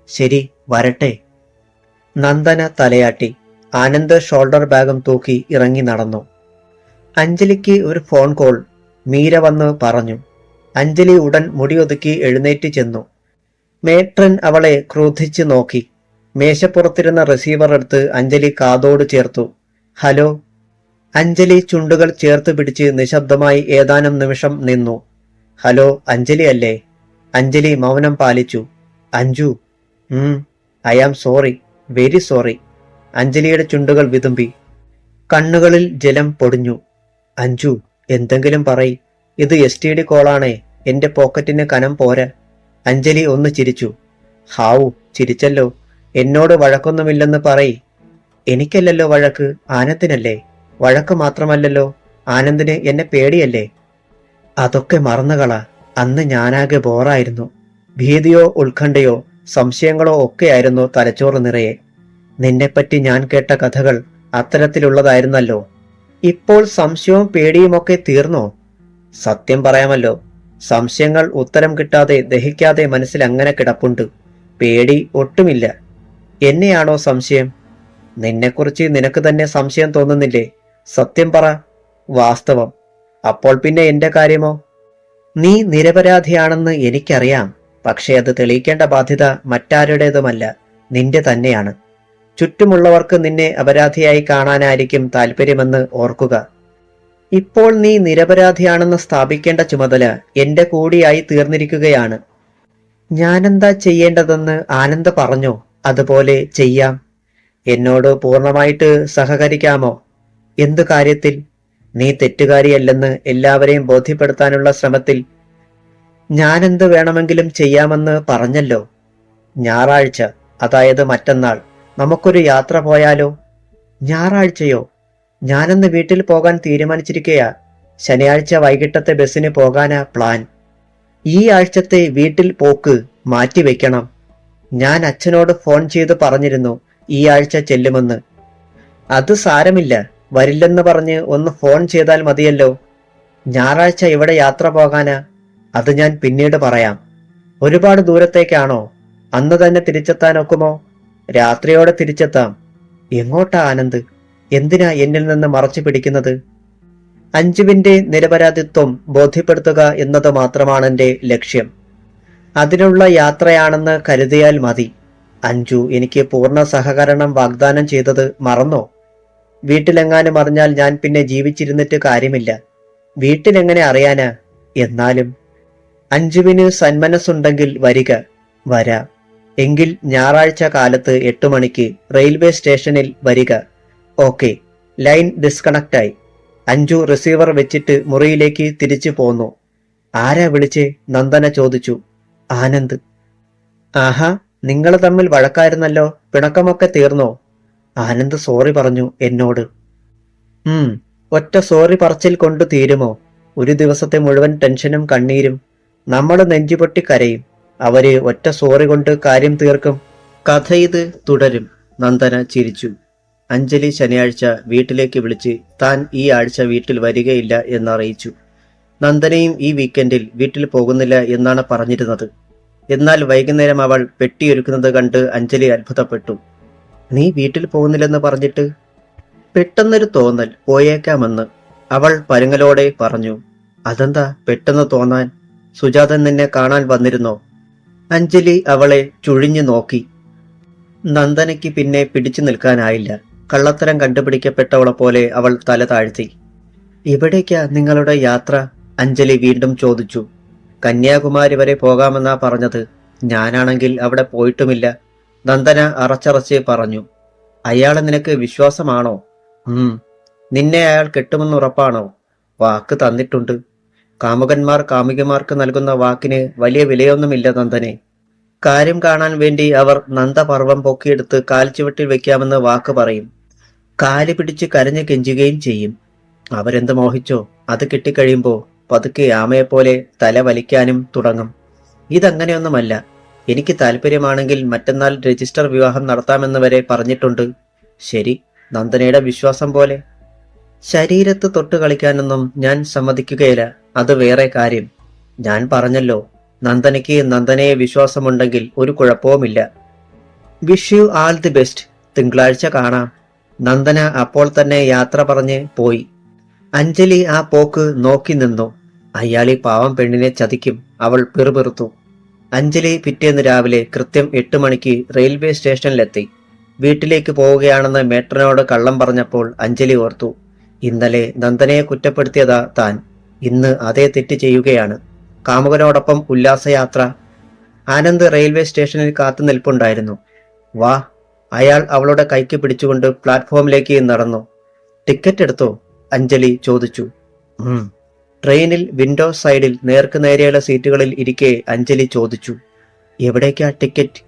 ശരി, വരട്ടെ. നന്ദന തലയാട്ടി. ആനന്ദ് ഷോൾഡർ ബാഗും തൂക്കി ഇറങ്ങി നടന്നു. അഞ്ജലിക്ക് ഒരു ഫോൺ കോൾ. മീര വന്ന് പറഞ്ഞു. അഞ്ജലി ഉടൻ മുടിയൊതുക്കി എഴുന്നേറ്റ് ചെന്നു. മേട്രൻ അവളെ ക്രോധിച്ചു നോക്കി. മേശപ്പുറത്തിരുന്ന റിസീവർ എടുത്ത് അഞ്ജലി കാതോട് ചേർത്തു. ഹലോ. അഞ്ജലി ചുണ്ടുകൾ ചേർത്ത് പിടിച്ച് നിശബ്ദമായി ഏതാനും നിമിഷം നിന്നു. ഹലോ, അഞ്ജലി അല്ലേ? അഞ്ജലി മൗനം പാലിച്ചു. Anju. I am sorry, very sorry. അഞ്ജലിയുടെ ചുണ്ടുകൾ വിതുമ്പി. കണ്ണുകളിൽ ജലം പൊടിഞ്ഞു. അഞ്ജു, എന്തെങ്കിലും പറയ്. ഇത് STD കോളാണേ. എന്റെ പോക്കറ്റിന് കനം പോരാ. അഞ്ജലി ഒന്ന് ചിരിച്ചു. ഹാവു, ചിരിച്ചല്ലോ. എന്നോട് വഴക്കൊന്നുമില്ലെന്ന് പറയ്. എനിക്കല്ലല്ലോ വഴക്ക്, ആനന്ദിനല്ലേ. വഴക്ക് മാത്രമല്ലല്ലോ, ആനന്ദിന് എന്നെ പേടിയല്ലേ. അതൊക്കെ മറന്നുകള. അന്ന് ഞാനാകെ ബോറായിരുന്നു. ഭീതിയോ ഉത്കണ്ഠയോ സംശയങ്ങളോ ഒക്കെയായിരുന്നു തലച്ചോറ് നിറയെ. നിന്നെപ്പറ്റി ഞാൻ കേട്ട കഥകൾ അത്തരത്തിലുള്ളതായിരുന്നല്ലോ. ഇപ്പോൾ സംശയവും പേടിയുമൊക്കെ തീർന്നോ? സത്യം പറയാമല്ലോ, സംശയങ്ങൾ ഉത്തരം കിട്ടാതെ ദഹിക്കാതെ മനസ്സിൽ അങ്ങനെ കിടപ്പുണ്ട്. പേടി ഒട്ടുമില്ല. എന്നെയാണോ സംശയം? നിന്നെക്കുറിച്ച് നിനക്ക് തന്നെ സംശയം തോന്നുന്നില്ലേ? സത്യം പറ. വാസ്തവം. അപ്പോൾ പിന്നെ എന്റെ കാര്യമോ? നീ നിരപരാധിയാണെന്ന് എനിക്കറിയാം. പക്ഷെ അത് തെളിയിക്കേണ്ട ബാധ്യത മറ്റാരുടേതുമല്ല, നിന്റെ തന്നെയാണ്. ചുറ്റുമുള്ളവർക്ക് നിന്നെ അപരാധിയായി കാണാനായിരിക്കും താല്പര്യമെന്ന് ഓർക്കുക. ഇപ്പോൾ നീ നിരപരാധിയാണെന്ന് സ്ഥാപിക്കേണ്ട ചുമതല എന്റെ കൂടിയായി തീർന്നിരിക്കുകയാണ്. ഞാനെന്താ ചെയ്യേണ്ടതെന്ന് ആനന്ദ് പറഞ്ഞോ? അതുപോലെ ചെയ്യാം. എന്നോട് പൂർണ്ണമായിട്ട് സഹകരിക്കാമോ? എന്തു കാര്യത്തിൽ? നീ തെറ്റുകാരിയല്ലെന്ന് എല്ലാവരെയും ബോധ്യപ്പെടുത്താനുള്ള ശ്രമത്തിൽ. ഞാനെന്ത് വേണമെങ്കിലും ചെയ്യാമെന്ന് പറഞ്ഞല്ലോ. ഞായറാഴ്ച, അതായത് മറ്റന്നാൾ നമുക്കൊരു യാത്ര പോയാലോ? ഞായറാഴ്ചയോ? ഞാനന്ന് വീട്ടിൽ പോകാൻ തീരുമാനിച്ചിരിക്കയാ. ശനിയാഴ്ച വൈകിട്ടത്തെ ബസ്സിന് പോകാനാ പ്ലാൻ. ഈ ആഴ്ചത്തെ വീട്ടിൽ പോക്ക് മാറ്റിവെക്കണം. ഞാൻ അച്ഛനോട് ഫോൺ ചെയ്ത് പറഞ്ഞിരുന്നു ഈ ആഴ്ച ചെല്ലുമെന്ന്. അത് സാരമില്ല, വരില്ലെന്ന് പറഞ്ഞ് ഒന്ന് ഫോൺ ചെയ്താൽ മതിയല്ലോ. ഞായറാഴ്ച ഇവിടെ യാത്ര പോകാനാ. അത് ഞാൻ പിന്നീട് പറയാം. ഒരുപാട് ദൂരത്തേക്കാണോ? അന്ന് തന്നെ തിരിച്ചെത്താനൊക്കുമോ? രാത്രിയോടെ തിരിച്ചെത്താം. എങ്ങോട്ടാ ആനന്ദ്? എന്തിനാ എന്നിൽ നിന്ന് മറച്ചു പിടിക്കുന്നത്? അഞ്ജുവിന്റെ നിരപരാധിത്വം ബോധ്യപ്പെടുത്തുക എന്നത് മാത്രമാണ് എന്റെ ലക്ഷ്യം. അതിനുള്ള യാത്രയാണെന്ന് കരുതിയാൽ മതി. അഞ്ജു എനിക്ക് പൂർണ്ണ സഹകരണം വാഗ്ദാനം ചെയ്തത് മറന്നോ? വീട്ടിലെങ്ങാനും അറിഞ്ഞാൽ ഞാൻ പിന്നെ ജീവിച്ചിരുന്നിട്ട് കാര്യമില്ല. വീട്ടിലെങ്ങനെ അറിയാനാ? എന്നാലും അഞ്ജുവിന് സന്മനസ്സുണ്ടെങ്കിൽ വരിക. വരാം. എങ്കിൽ ഞായറാഴ്ച കാലത്ത് 8 മണിക്ക് റെയിൽവേ സ്റ്റേഷനിൽ വരിക. ഓക്കെ. ലൈൻ ഡിസ്കണക്റ്റായി. അഞ്ജു റിസീവർ വെച്ചിട്ട് മുറിയിലേക്ക് തിരിച്ചു പോന്നു. ആരാ വിളിച്ചേ? നന്ദന ചോദിച്ചു. ആനന്ദ്. ആഹാ, നിങ്ങൾ തമ്മിൽ വഴക്കായിരുന്നല്ലോ. പിണക്കമൊക്കെ തീർന്നോ? ആനന്ദ് സോറി പറഞ്ഞു എന്നോട്. ഒറ്റ സോറി പറച്ചിൽ കൊണ്ട് തീരുമോ? ഒരു ദിവസത്തെ മുഴുവൻ ടെൻഷനും കണ്ണീരും. നമ്മൾ നെഞ്ചുപൊട്ടി കരയും. അവര് ഒറ്റ സോറി കൊണ്ട് കാര്യം തീർക്കും. കഥ ഇത് തുടരും. നന്ദന ചിരിച്ചു. അഞ്ജലി ശനിയാഴ്ച വീട്ടിലേക്ക് വിളിച്ച് താൻ ഈ ആഴ്ച വീട്ടിൽ വരികയില്ല എന്നറിയിച്ചു. നന്ദനയും ഈ വീക്കെൻഡിൽ വീട്ടിൽ പോകുന്നില്ല എന്നാണ് പറഞ്ഞിരുന്നത്. എന്നാൽ വൈകുന്നേരം അവൾ പെട്ടിയൊരുക്കുന്നത് കണ്ട് അഞ്ജലി അത്ഭുതപ്പെട്ടു. നീ വീട്ടിൽ പോകുന്നില്ലെന്ന് പറഞ്ഞിട്ട്? പെട്ടെന്നൊരു തോന്നൽ, പോയേക്കാമെന്ന് അവൾ പരുങ്ങലോടെ പറഞ്ഞു. അതെന്താ പെട്ടെന്ന് തോന്നാൻ? സുജാതൻ നിന്നെ കാണാൻ വന്നിരുന്നോ? അഞ്ജലി അവളെ ചുഴിഞ്ഞു നോക്കി. നന്ദനയ്ക്ക് പിന്നെ പിടിച്ചു നിൽക്കാനായില്ല. കള്ളത്തരം കണ്ടുപിടിക്കപ്പെട്ടവളെ പോലെ അവൾ തല താഴ്ത്തി. എവിടേക്കാ നിങ്ങളുടെ യാത്ര? അഞ്ജലി വീണ്ടും ചോദിച്ചു. കന്യാകുമാരി വരെ പോകാമെന്നാ പറഞ്ഞത്. ഞാനാണെങ്കിൽ അവിടെ പോയിട്ടുമില്ല, നന്ദന അറച്ചറച്ച് പറഞ്ഞു. അയാളെ നിനക്ക് വിശ്വാസമാണോ? നിന്നെ അയാൾ കെട്ടുമെന്ന് ഉറപ്പാണോ? വാക്ക് തന്നിട്ടുണ്ട്. കാമുകന്മാർ കാമുകിമാർക്ക് നൽകുന്ന വാക്കിന് വലിയ വിലയൊന്നുമില്ല നന്ദനെ. കാര്യം കാണാൻ വേണ്ടി അവർ നന്ദപർവം പൊക്കിയെടുത്ത് കാൽച്ചുവട്ടിൽ വെക്കാമെന്ന് വാക്ക് പറയും. കാല് പിടിച്ച് കരഞ്ഞു കെഞ്ചുകയും ചെയ്യും. അവരെന്ത് മോഹിച്ചോ അത് കിട്ടിക്കഴിയുമ്പോൾ പതുക്കെ ആമയെപ്പോലെ തല വലിക്കാനും തുടങ്ങും. ഇതങ്ങനെയൊന്നുമല്ല. എനിക്ക് താല്പര്യമാണെങ്കിൽ മറ്റന്നാൾ രജിസ്റ്റർ വിവാഹം നടത്താമെന്ന് വരെ പറഞ്ഞിട്ടുണ്ട്. ശരി, നന്ദനയുടെ വിശ്വാസം പോലെ. ശരീരത്ത് തൊട്ട് കളിക്കാനൊന്നും ഞാൻ സമ്മതിക്കുകയില്ല. അത് വേറെ കാര്യം. ഞാൻ പറഞ്ഞല്ലോ, നന്ദനയ്ക്ക് നന്ദനയെ വിശ്വാസമുണ്ടെങ്കിൽ ഒരു കുഴപ്പവുമില്ല. Wish you all the best. തിങ്കളാഴ്ച കാണാം. നന്ദന അപ്പോൾ തന്നെ യാത്ര പറഞ്ഞ് പോയി. അഞ്ജലി ആ പോക്ക് നോക്കി നിന്നു. അയാളീ പാവം പെണ്ണിനെ ചതിക്കും, അവൾ പിറുപിറുത്തു. അഞ്ജലി പിറ്റേന്ന് രാവിലെ കൃത്യം 8 മണിക്ക് റെയിൽവേ സ്റ്റേഷനിലെത്തി. വീട്ടിലേക്ക് പോവുകയാണെന്ന് മേട്രനോട് കള്ളം പറഞ്ഞപ്പോൾ അഞ്ജലി ഓർത്തു, ഇന്നലെ നന്ദനയെ കുറ്റപ്പെടുത്തിയതാ താൻ. ഇന്ന് അതേ തെറ്റ് ചെയ്യുകയാണ്. കാമുകനോടൊപ്പം ഉല്ലാസയാത്ര. ആനന്ദ് റെയിൽവേ സ്റ്റേഷനിൽ കാത്തു നിൽപ്പുണ്ടായിരുന്നു. വാ. അയാൾ അവളുടെ കൈക്ക് പിടിച്ചുകൊണ്ട് പ്ലാറ്റ്ഫോമിലേക്ക് നടന്നു. ടിക്കറ്റ് എടുത്തോ? അഞ്ജലി ചോദിച്ചു. ട്രെയിനിൽ വിൻഡോ സൈഡിൽ നേർക്ക് നേരെയുള്ള സീറ്റുകളിൽ ഇരിക്കെ അഞ്ജലി ചോദിച്ചു. എവിടേക്കാ ടിക്കറ്റ്?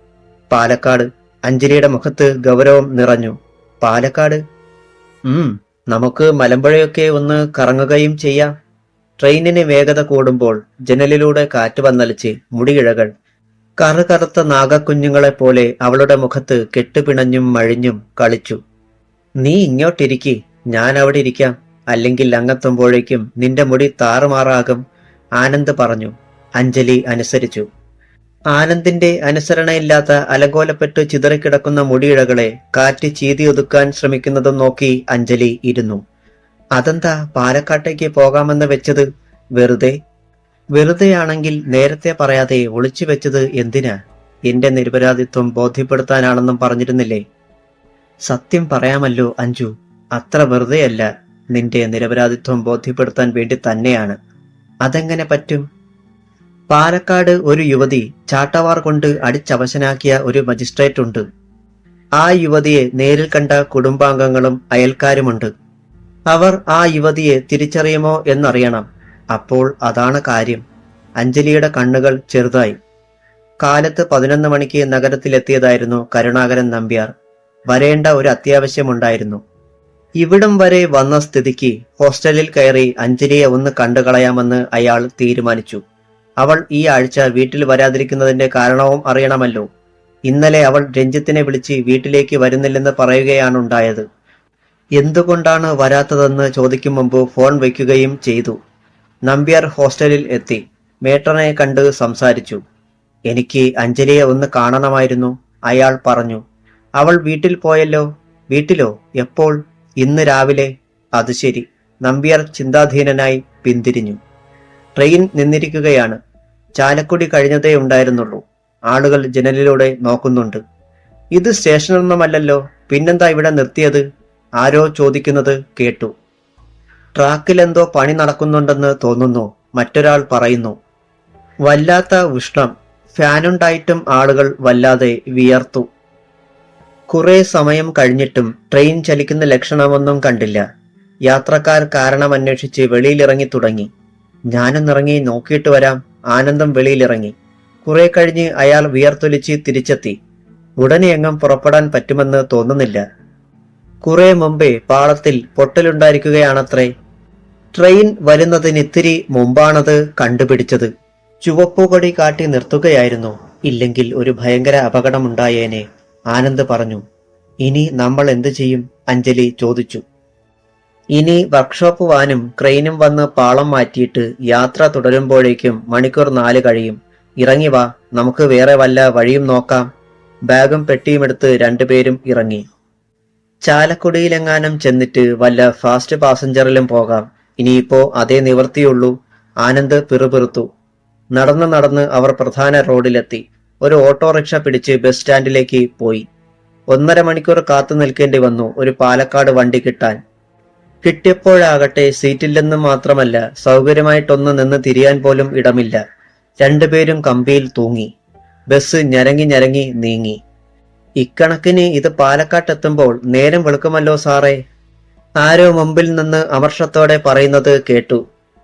പാലക്കാട്. അഞ്ജലിയുടെ മുഖത്ത് ഗൗരവം നിറഞ്ഞു. പാലക്കാട്? നമുക്ക് മലമ്പുഴയൊക്കെ ഒന്ന് കറങ്ങുകയും ചെയ്യാം. ട്രെയിനിന് വേഗത കൂടുമ്പോൾ ജനലിലൂടെ കാറ്റ് വന്നലിച്ച് മുടിയിഴകൾ കറുകറുത്ത നാഗക്കുഞ്ഞുങ്ങളെ പോലെ അവളുടെ മുഖത്ത് കെട്ടുപിണഞ്ഞും മഴിഞ്ഞും കളിച്ചു. നീ ഇങ്ങോട്ടിരിക്കി, ഞാൻ അവിടെ ഇരിക്കാം. അല്ലെങ്കിൽ അങ്ങെത്തുമ്പോഴേക്കും നിന്റെ മുടി താറുമാറാകും, ആനന്ദ് പറഞ്ഞു. അഞ്ജലി അനുസരിച്ചു. ആനന്ദിന്റെ അനുസരണയില്ലാത്ത അലങ്കോലപ്പെട്ട് ചിതറിക്കിടക്കുന്ന മുടിയിഴകളെ കാറ്റ് ചീതിയൊതുക്കാൻ ശ്രമിക്കുന്നതും നോക്കി അഞ്ജലി ഇരുന്നു. അതെന്താ പാലക്കാട്ടേക്ക് പോകാമെന്ന് വെച്ചത്? വെറുതെയാണെങ്കിൽ നേരത്തെ പറയാതെ ഒളിച്ചു വെച്ചത് എന്തിനാ? എന്റെ നിരപരാധിത്വം ബോധ്യപ്പെടുത്താനാണെന്നും പറഞ്ഞിരുന്നില്ലേ? സത്യം പറയാമല്ലോ അഞ്ജു, അത്ര വെറുതെയല്ല. നിന്റെ നിരപരാധിത്വം ബോധ്യപ്പെടുത്താൻ വേണ്ടി തന്നെയാണ്. അതെങ്ങനെ പറ്റും? പാലക്കാട് ഒരു യുവതി ചാട്ടവാർ കൊണ്ട് അടിച്ചവശനാക്കിയ ഒരു മജിസ്ട്രേറ്റ് ഉണ്ട്. ആ യുവതിയെ നേരിൽ കണ്ട കുടുംബാംഗങ്ങളും അയൽക്കാരുമുണ്ട്. അവർ ആ യുവതിയെ തിരിച്ചറിയുമോ എന്നറിയണം. അപ്പോൾ അതാണ് കാര്യം. അഞ്ജലിയുടെ കണ്ണുകൾ ചെറുതായി. കാലത്ത് 11 മണിക്ക് നഗരത്തിലെത്തിയതായിരുന്നു കരുണാകരൻ നമ്പ്യാർ. വരേണ്ട ഒരു അത്യാവശ്യമുണ്ടായിരുന്നു. ഇവിടം വരെ വന്ന സ്ഥിതിക്ക് ഹോസ്റ്റലിൽ കയറി അഞ്ജലിയെ ഒന്ന് കണ്ടുകളയാമെന്ന് അയാൾ തീരുമാനിച്ചു. അവൾ ഈ ആഴ്ച വീട്ടിൽ വരാതിരിക്കുന്നതിന്റെ കാരണവും അറിയണമല്ലോ. ഇന്നലെ അവൾ രഞ്ജിത്തിനെ വിളിച്ച് വീട്ടിലേക്ക് വരുന്നില്ലെന്ന് പറയുകയാണുണ്ടായത്. എന്തുകൊണ്ടാണ് വരാത്തതെന്ന് ചോദിക്കും മുമ്പ് ഫോൺ വയ്ക്കുകയും ചെയ്തു. നമ്പ്യാർ ഹോസ്റ്റലിൽ എത്തി. മേട്രനെ കണ്ട് സംസാരിച്ചു. എനിക്ക് അഞ്ജലിയെ ഒന്ന് കാണണമായിരുന്നു, അയാൾ പറഞ്ഞു. അവൾ വീട്ടിൽ പോയല്ലോ. വീട്ടിലോ? എപ്പോൾ? ഇന്ന് രാവിലെ. അത് ശരി. നമ്പ്യാർ ചിന്താധീനനായി പിന്തിരിഞ്ഞു. ട്രെയിൻ നിന്നിരിക്കുകയാണ്. ചാലക്കുടി കഴിഞ്ഞതേ ഉണ്ടായിരുന്നുള്ളൂ. ആളുകൾ ജനലിലൂടെ നോക്കുന്നുണ്ട്. ഇത് സ്റ്റേഷനൊന്നുമല്ലല്ലോ, പിന്നെന്താ ഇവിടെ നിർത്തിയത്? ആരോ ചോദിക്കുന്നത് കേട്ടു. ട്രാക്കിലെന്തോ പണി നടക്കുന്നുണ്ടെന്ന് തോന്നുന്നു, മറ്റൊരാൾ പറയുന്നു. വല്ലാത്ത ഉഷ്ണം. ഫാനുണ്ടായിട്ടും ആളുകൾ വല്ലാതെ വിയർത്തു. കുറെ സമയം കഴിഞ്ഞിട്ടും ട്രെയിൻ ചലിക്കുന്ന ലക്ഷണമൊന്നും കണ്ടില്ല. യാത്രക്കാർ കാരണമന്വേഷിച്ച് വെളിയിലിറങ്ങി തുടങ്ങി. ഞാനൊന്നിറങ്ങി നോക്കിയിട്ട് വരാം. ആനന്ദം വെളിയിലിറങ്ങി. കുറെ കഴിഞ്ഞ് അയാൾ വിയർത്തൊലിച്ച് തിരിച്ചെത്തി. ഉടനെ എങ്ങും പുറപ്പെടാൻ പറ്റുമെന്ന് തോന്നുന്നില്ല. കുറെ മുമ്പേ പാളത്തിൽ പൊട്ടലുണ്ടായിരിക്കുകയാണത്രേ. ട്രെയിൻ വരുന്നതിനിത്തിരി മുമ്പാണത് കണ്ടുപിടിച്ചത്. ചുവപ്പുകൊടി കാട്ടി നിർത്തുകയായിരുന്നു. ഇല്ലെങ്കിൽ ഒരു ഭയങ്കര അപകടമുണ്ടായേനെ, ആനന്ദ് പറഞ്ഞു. ഇനി നമ്മൾ എന്തു ചെയ്യും? അഞ്ജലി ചോദിച്ചു. ഇനി വർക്ക്ഷോപ്പ് വാനും ക്രെയിനും വന്ന് പാളം മാറ്റിയിട്ട് യാത്ര തുടരുമ്പോഴേക്കും മണിക്കൂർ 4 കഴിയും. ഇറങ്ങി വാ, നമുക്ക് വേറെ വല്ല വഴിയും നോക്കാം. ബാഗും പെട്ടിയുമെടുത്ത് രണ്ടുപേരും ഇറങ്ങി. ചാലക്കുടിയിലെങ്ങാനും ചെന്നിട്ട് വല്ല ഫാസ്റ്റ് പാസഞ്ചറിലും പോകാം. ഇനിയിപ്പോ അതേ നിവർത്തിയുള്ളൂ, ആനന്ദ് പിറുപിറുത്തു. നടന്ന് അവർ പ്രധാന റോഡിലെത്തി. ഒരു ഓട്ടോറിക്ഷ പിടിച്ച് ബസ് സ്റ്റാൻഡിലേക്ക് പോയി. 1.5 മണിക്കൂർ കാത്തു നിൽക്കേണ്ടി വന്നു ഒരു പാലക്കാട് വണ്ടി കിട്ടാൻ. കിട്ടിയപ്പോഴാകട്ടെ സീറ്റില്ലെന്നും മാത്രമല്ല, സൗകര്യമായിട്ടൊന്ന് നിന്ന് തിരിയാൻ പോലും ഇടമില്ല. രണ്ടുപേരും കമ്പിയിൽ തൂങ്ങി. ബസ് ഞരങ്ങി ഞരങ്ങി നീങ്ങി. ഇക്കണക്കിന് ഇത് പാലക്കാട്ടെത്തുമ്പോൾ നേരം വെളുക്കുമല്ലോ സാറേ, ആരോ മുമ്പിൽ നിന്ന് അമർഷത്തോടെ പറയുന്നത് കേട്ടു.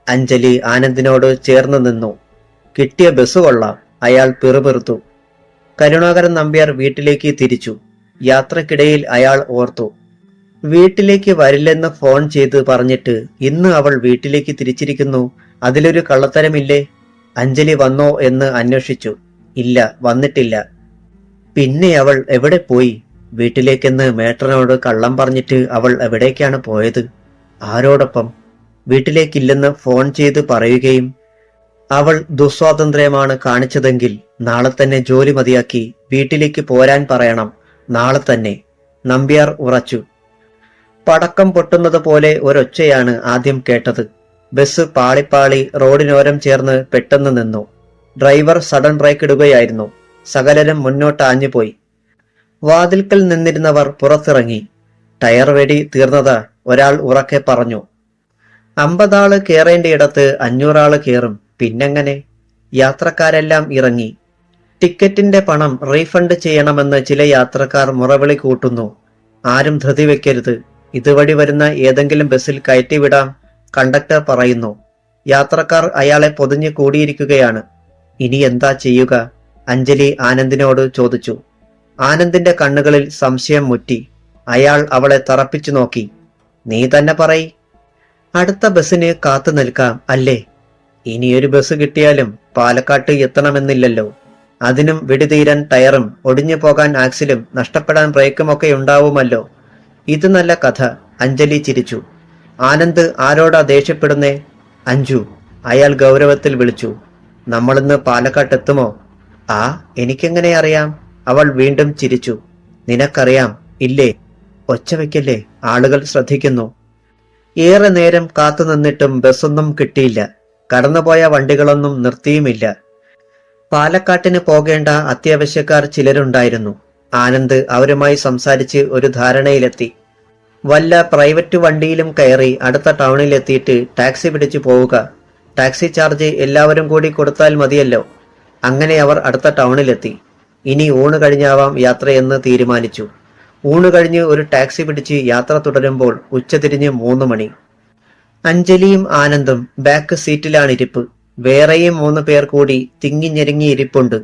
അഞ്ജലി ആനന്ദിനോട് ചേർന്ന് നിന്നു. കിട്ടിയ ബസ് കൊള്ളാം, അയാൾ പിറുപിറുത്തു. കരുണാകരൻ നമ്പ്യാർ വീട്ടിലേക്ക് തിരിച്ചു. യാത്രക്കിടയിൽ അയാൾ ഓർത്തു, വീട്ടിലേക്ക് വരില്ലെന്ന് ഫോൺ ചെയ്ത് പറഞ്ഞിട്ട് ഇന്ന് അവൾ വീട്ടിലേക്ക് തിരിച്ചിരിക്കുന്നു. അതിലൊരു കള്ളത്തരമില്ലേ? അഞ്ജലി വന്നോ എന്ന് അന്വേഷിച്ചു. ഇല്ല, വന്നിട്ടില്ല. പിന്നെ അവൾ എവിടെ പോയി? വീട്ടിലേക്കെന്ന് മേട്ടനോട് കള്ളം പറഞ്ഞിട്ട് അവൾ എവിടേക്കാണ് പോയത്? ആരോടൊപ്പം? വീട്ടിലേക്കില്ലെന്ന് ഫോൺ ചെയ്ത് പറയുകയും അവൾ ദുസ്വാതന്ത്ര്യമാണ് കാണിച്ചതെങ്കിൽ നാളെ തന്നെ ജോലി മതിയാക്കി വീട്ടിലേക്ക് പോരാൻ പറയണം. നാളെ തന്നെ. നമ്പ്യാർ ഉറച്ചു. പടക്കം പൊട്ടുന്നത് പോലെ ഒരൊച്ചയാണ് ആദ്യം കേട്ടത്. ബസ് പാളിപ്പാളി റോഡിനോരം ചേർന്ന് പെട്ടെന്ന് നിന്നു. ഡ്രൈവർ സഡൻ ബ്രേക്ക് ഇടുകയായിരുന്നു. സകലരും മുന്നോട്ട് ആഞ്ഞുപോയി. വാതിൽക്കൽ നിന്നിരുന്നവർ പുറത്തിറങ്ങി. ടയർ വെടി തീർന്നതാ, ഒരാൾ ഉറക്കെ പറഞ്ഞു. 50 ആള് കേറേണ്ടയിടത്ത് 500 ആള് കേറും. പിന്നെങ്ങനെ? യാത്രക്കാരെല്ലാം ഇറങ്ങി. ടിക്കറ്റിന്റെ പണം റീഫണ്ട് ചെയ്യണമെന്ന് ചില യാത്രക്കാർ മുറവിളി കൂട്ടുന്നു. ആരും ധൃതി വെക്കരുത്, ഇതുവഴി വരുന്ന ഏതെങ്കിലും ബസ്സിൽ കയറ്റിവിടാം, കണ്ടക്ടർ പറയുന്നു. യാത്രക്കാർ അയാളെ പൊതിഞ്ഞു കൂടിയിരിക്കുകയാണ്. ഇനി എന്താ ചെയ്യുക? അഞ്ജലി ആനന്ദിനോട് ചോദിച്ചു. ആനന്ദിന്റെ കണ്ണുകളിൽ സംശയം മുറ്റി. അയാൾ അവളെ തറപ്പിച്ചു നോക്കി. നീ തന്നെ പറയ്. അടുത്ത ബസ്സിന് കാത്തു നിൽക്കാം അല്ലേ? ഇനിയൊരു ബസ് കിട്ടിയാലും പാലക്കാട്ട് എത്തണമെന്നില്ലല്ലോ. അതിനും വെടിതീരാൻ ടയറും ഒടിഞ്ഞു പോകാൻ ആക്സിലും നഷ്ടപ്പെടാൻ ബ്രേക്കുമൊക്കെ ഉണ്ടാവുമല്ലോ. ഇത് നല്ല കഥ. അഞ്ജലി ചിരിച്ചു. ആനന്ദ് ആരോടാ ദേഷ്യപ്പെടുന്നേ? അഞ്ജു, അയാൾ ഗൗരവത്തിൽ വിളിച്ചു. നമ്മളിന്ന് പാലക്കാട്ടെത്തുമോ? ആ, എനിക്കെങ്ങനെ അറിയാം? അവൾ വീണ്ടും ചിരിച്ചു. നിനക്കറിയാം ഇല്ലേ? ഒച്ച വയ്ക്കല്ലേ, ആളുകൾ ശ്രദ്ധിക്കുന്നു. ഏറെ നേരം കാത്തു നിന്നിട്ടും ബസ്സൊന്നും കിട്ടിയില്ല. കടന്നുപോയ വണ്ടികളൊന്നും നിർത്തിയുമില്ല. പാലക്കാട്ടിന് പോകേണ്ട അത്യാവശ്യക്കാർ ചിലരുണ്ടായിരുന്നു. ആനന്ദ് അവരുമായി സംസാരിച്ച് ഒരു ധാരണയിലെത്തി. വല്ല പ്രൈവറ്റ് വണ്ടിയിലും കയറി അടുത്ത ടൗണിലെത്തിയിട്ട് ടാക്സി പിടിച്ചു പോവുക. ടാക്സി ചാർജ് എല്ലാവരും കൂടി കൊടുത്താൽ മതിയല്ലോ. അങ്ങനെ അവർ അടുത്ത ടൗണിലെത്തി. ഇനി ഊണ് കഴിഞ്ഞാവാം യാത്രയെന്ന് തീരുമാനിച്ചു. ഊണ് കഴിഞ്ഞ് ഒരു ടാക്സി പിടിച്ച് യാത്ര തുടരുമ്പോൾ ഉച്ചതിരിഞ്ഞ് 3 മണി. അഞ്ജലിയും ആനന്ദും ബാക്ക് സീറ്റിലാണിരിപ്പ്. വേറെയും 3 പേർ കൂടി തിങ്ങിഞ്ഞെരുങ്ങി ഇരിപ്പുണ്ട്.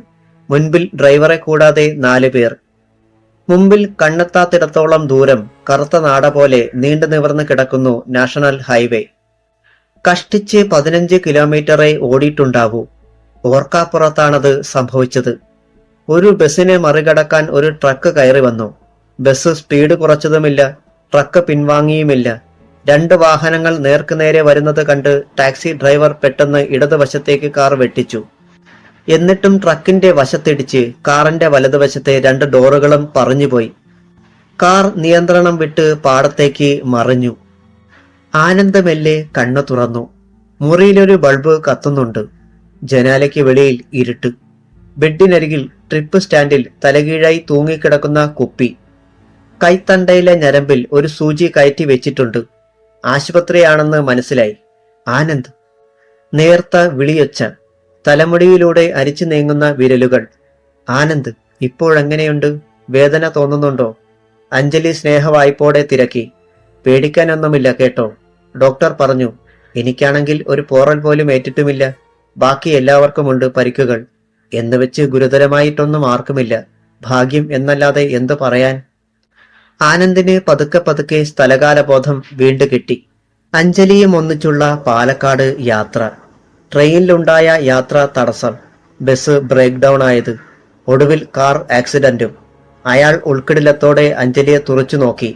മുൻപിൽ ഡ്രൈവറെ കൂടാതെ 4 പേർ. മുമ്പിൽ കണ്ണെത്താത്തിടത്തോളം ദൂരം കറുത്ത നാട പോലെ നീണ്ടു നിവർന്ന് കിടക്കുന്നു നാഷണൽ ഹൈവേ. കഷ്ടിച്ച് 15 കിലോമീറ്ററേ ഓടിയിട്ടുണ്ടാവൂ. ഓർക്കാപ്പുറത്താണത് സംഭവിച്ചത്. ഒരു ബസ്സിനെ മറികടക്കാൻ ഒരു ട്രക്ക് കയറി വന്നു. ബസ് സ്പീഡ് കുറച്ചതുമില്ല, ട്രക്ക് പിൻവാങ്ങിയുമില്ല. 2 വാഹനങ്ങൾ നേർക്കുനേരെ വരുന്നത് കണ്ട് ടാക്സി ഡ്രൈവർ പെട്ടെന്ന് ഇടതുവശത്തേക്ക് കാർ വെട്ടിച്ചു. എന്നിട്ടും ട്രക്കിന്റെ വശത്തിടിച്ച് കാറിന്റെ വലതുവശത്തെ 2 ഡോറുകളും പറിഞ്ഞുപോയി. കാർ നിയന്ത്രണം വിട്ട് പാടത്തേക്ക് മറിഞ്ഞു. ആനന്ദ് മെല്ലെ കണ്ണു തുറന്നു. മുറിയിലൊരു ബൾബ് കത്തുന്നുണ്ട്. ജനാലയ്ക്ക് വെളിയിൽ ഇരുട്ട്. ബെഡിനരികിൽ ട്രിപ്പ് സ്റ്റാൻഡിൽ തലകീഴായി തൂങ്ങിക്കിടക്കുന്ന കുപ്പി. കൈത്തണ്ടയിലെ ഞരമ്പിൽ ഒരു സൂചി കയറ്റി വെച്ചിട്ടുണ്ട്. ആശുപത്രിയാണെന്ന് മനസ്സിലായി. ആനന്ദ്. നേർത്ത വിളിയൊച്ച. തലമുടിയിലൂടെ അരിച്ചു നീങ്ങുന്ന വിരലുകൾ. ആനന്ദ്, ഇപ്പോഴെങ്ങനെയുണ്ട്? വേദന തോന്നുന്നുണ്ടോ? അഞ്ജലി സ്നേഹവായ്പോടെ തിരക്കി. പേടിക്കാനൊന്നുമില്ല കേട്ടോ, ഡോക്ടർ പറഞ്ഞു. എനിക്കാണെങ്കിൽ ഒരു പോറൽ പോലും ഏറ്റിട്ടുമില്ല. ബാക്കി എല്ലാവർക്കുമുണ്ട് പരിക്കുകൾ. എന്നുവെച്ച് ഗുരുതരമായിട്ടൊന്നും ആർക്കുമില്ല. ഭാഗ്യം എന്നല്ലാതെ എന്തു പറയാൻ? ആനന്ദിന് പതുക്കെ പതുക്കെ സ്ഥലകാലബോധം വീണ്ടു കിട്ടി. അഞ്ജലിയും ഒന്നിച്ചുള്ള പാലക്കാട് യാത്ര. ട്രെയിനിലുണ്ടായ യാത്രാ തടസ്സം. ബസ് ബ്രേക്ക് ഡൗൺ ആയത്. ഒടുവിൽ കാർ ആക്സിഡന്റും. അയാൾ ഉൾക്കിടിലത്തോടെ അഞ്ജലിയെ തുറച്ചു നോക്കി.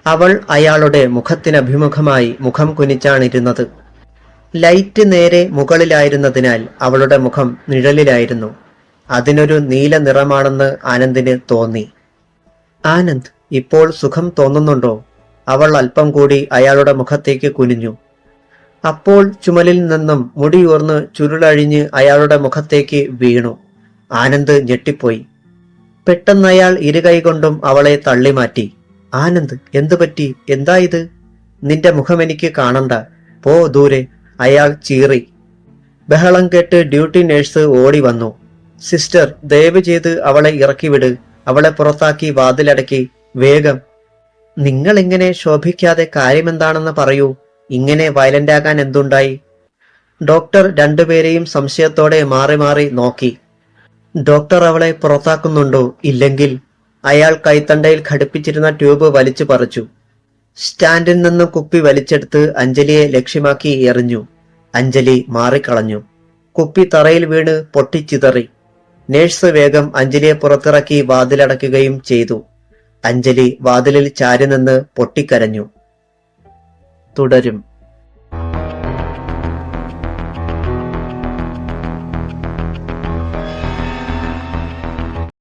അവൾ അയാളുടെ മുഖത്തിനഭിമുഖമായി മുഖം കുനിച്ചാണിരുന്നത്. ലൈറ്റ് നേരെ മുകളിലായിരുന്നതിനാൽ അവളുടെ മുഖം നിഴലിലായിരുന്നു. അതിനൊരു നീല നിറമാണെന്ന് ആനന്ദിന് തോന്നി. ആനന്ദ്, ഇപ്പോൾ സുഖം തോന്നുന്നുണ്ടോ? അവൾ അല്പം കൂടി അയാളുടെ മുഖത്തേക്ക് കുനിഞ്ഞു. അപ്പോൾ ചുമലിൽ നിന്നും മുടിയൂർന്ന് ചുരുളഴിഞ്ഞ് അയാളുടെ മുഖത്തേക്ക് വീണു. ആനന്ദ് ഞെട്ടിപ്പോയി. പെട്ടെന്ന് അയാൾ ഇരുകൈകൊണ്ടും അവളെ തള്ളിമാറ്റി. ആനന്ദ്, എന്തുപറ്റി? എന്താ ഇത്? നിന്റെ മുഖം എനിക്ക് കാണണ്ട, പോ ദൂരെ, അയാൾ ചീറി. ബഹളം കേട്ട് ഡ്യൂട്ടി നഴ്സ് ഓടി വന്നു. സിസ്റ്റർ, ദയവ് ചെയ്ത് അവളെ ഇറക്കിവിട്. അവളെ പുറത്താക്കി വാതിലടക്കി. വേഗം. നിങ്ങൾ ഇങ്ങനെ ശോഭിക്കാതെ കാര്യമെന്താണെന്ന് പറയൂ. ഇങ്ങനെ വയലന്റ് ആകാൻ എന്തുണ്ടായി? ഡോക്ടർ രണ്ടുപേരെയും സംശയത്തോടെ മാറി മാറി നോക്കി. ഡോക്ടർ അവളെ പുറത്താക്കുന്നുണ്ടോ? ഇല്ലെങ്കിൽ? അയാൾ കൈത്തണ്ടയിൽ ഘടിപ്പിച്ചിരുന്ന ട്യൂബ് വലിച്ചു പറിച്ചു. സ്റ്റാൻഡിൽ നിന്നും കുപ്പി വലിച്ചെടുത്ത് അഞ്ജലിയെ ലക്ഷ്യമാക്കി എറിഞ്ഞു. അഞ്ജലി മാറിക്കളഞ്ഞു. കുപ്പി തറയിൽ വീണ് പൊട്ടിച്ചിതറി. നേഴ്സ് വേഗം അഞ്ജലിയെ പുറത്തിറക്കി വാതിലടയ്ക്കുകയും ചെയ്തു. അഞ്ജലി വാതിലിൽ ചാരി നിന്ന് പൊട്ടിക്കരഞ്ഞു. തുടരും.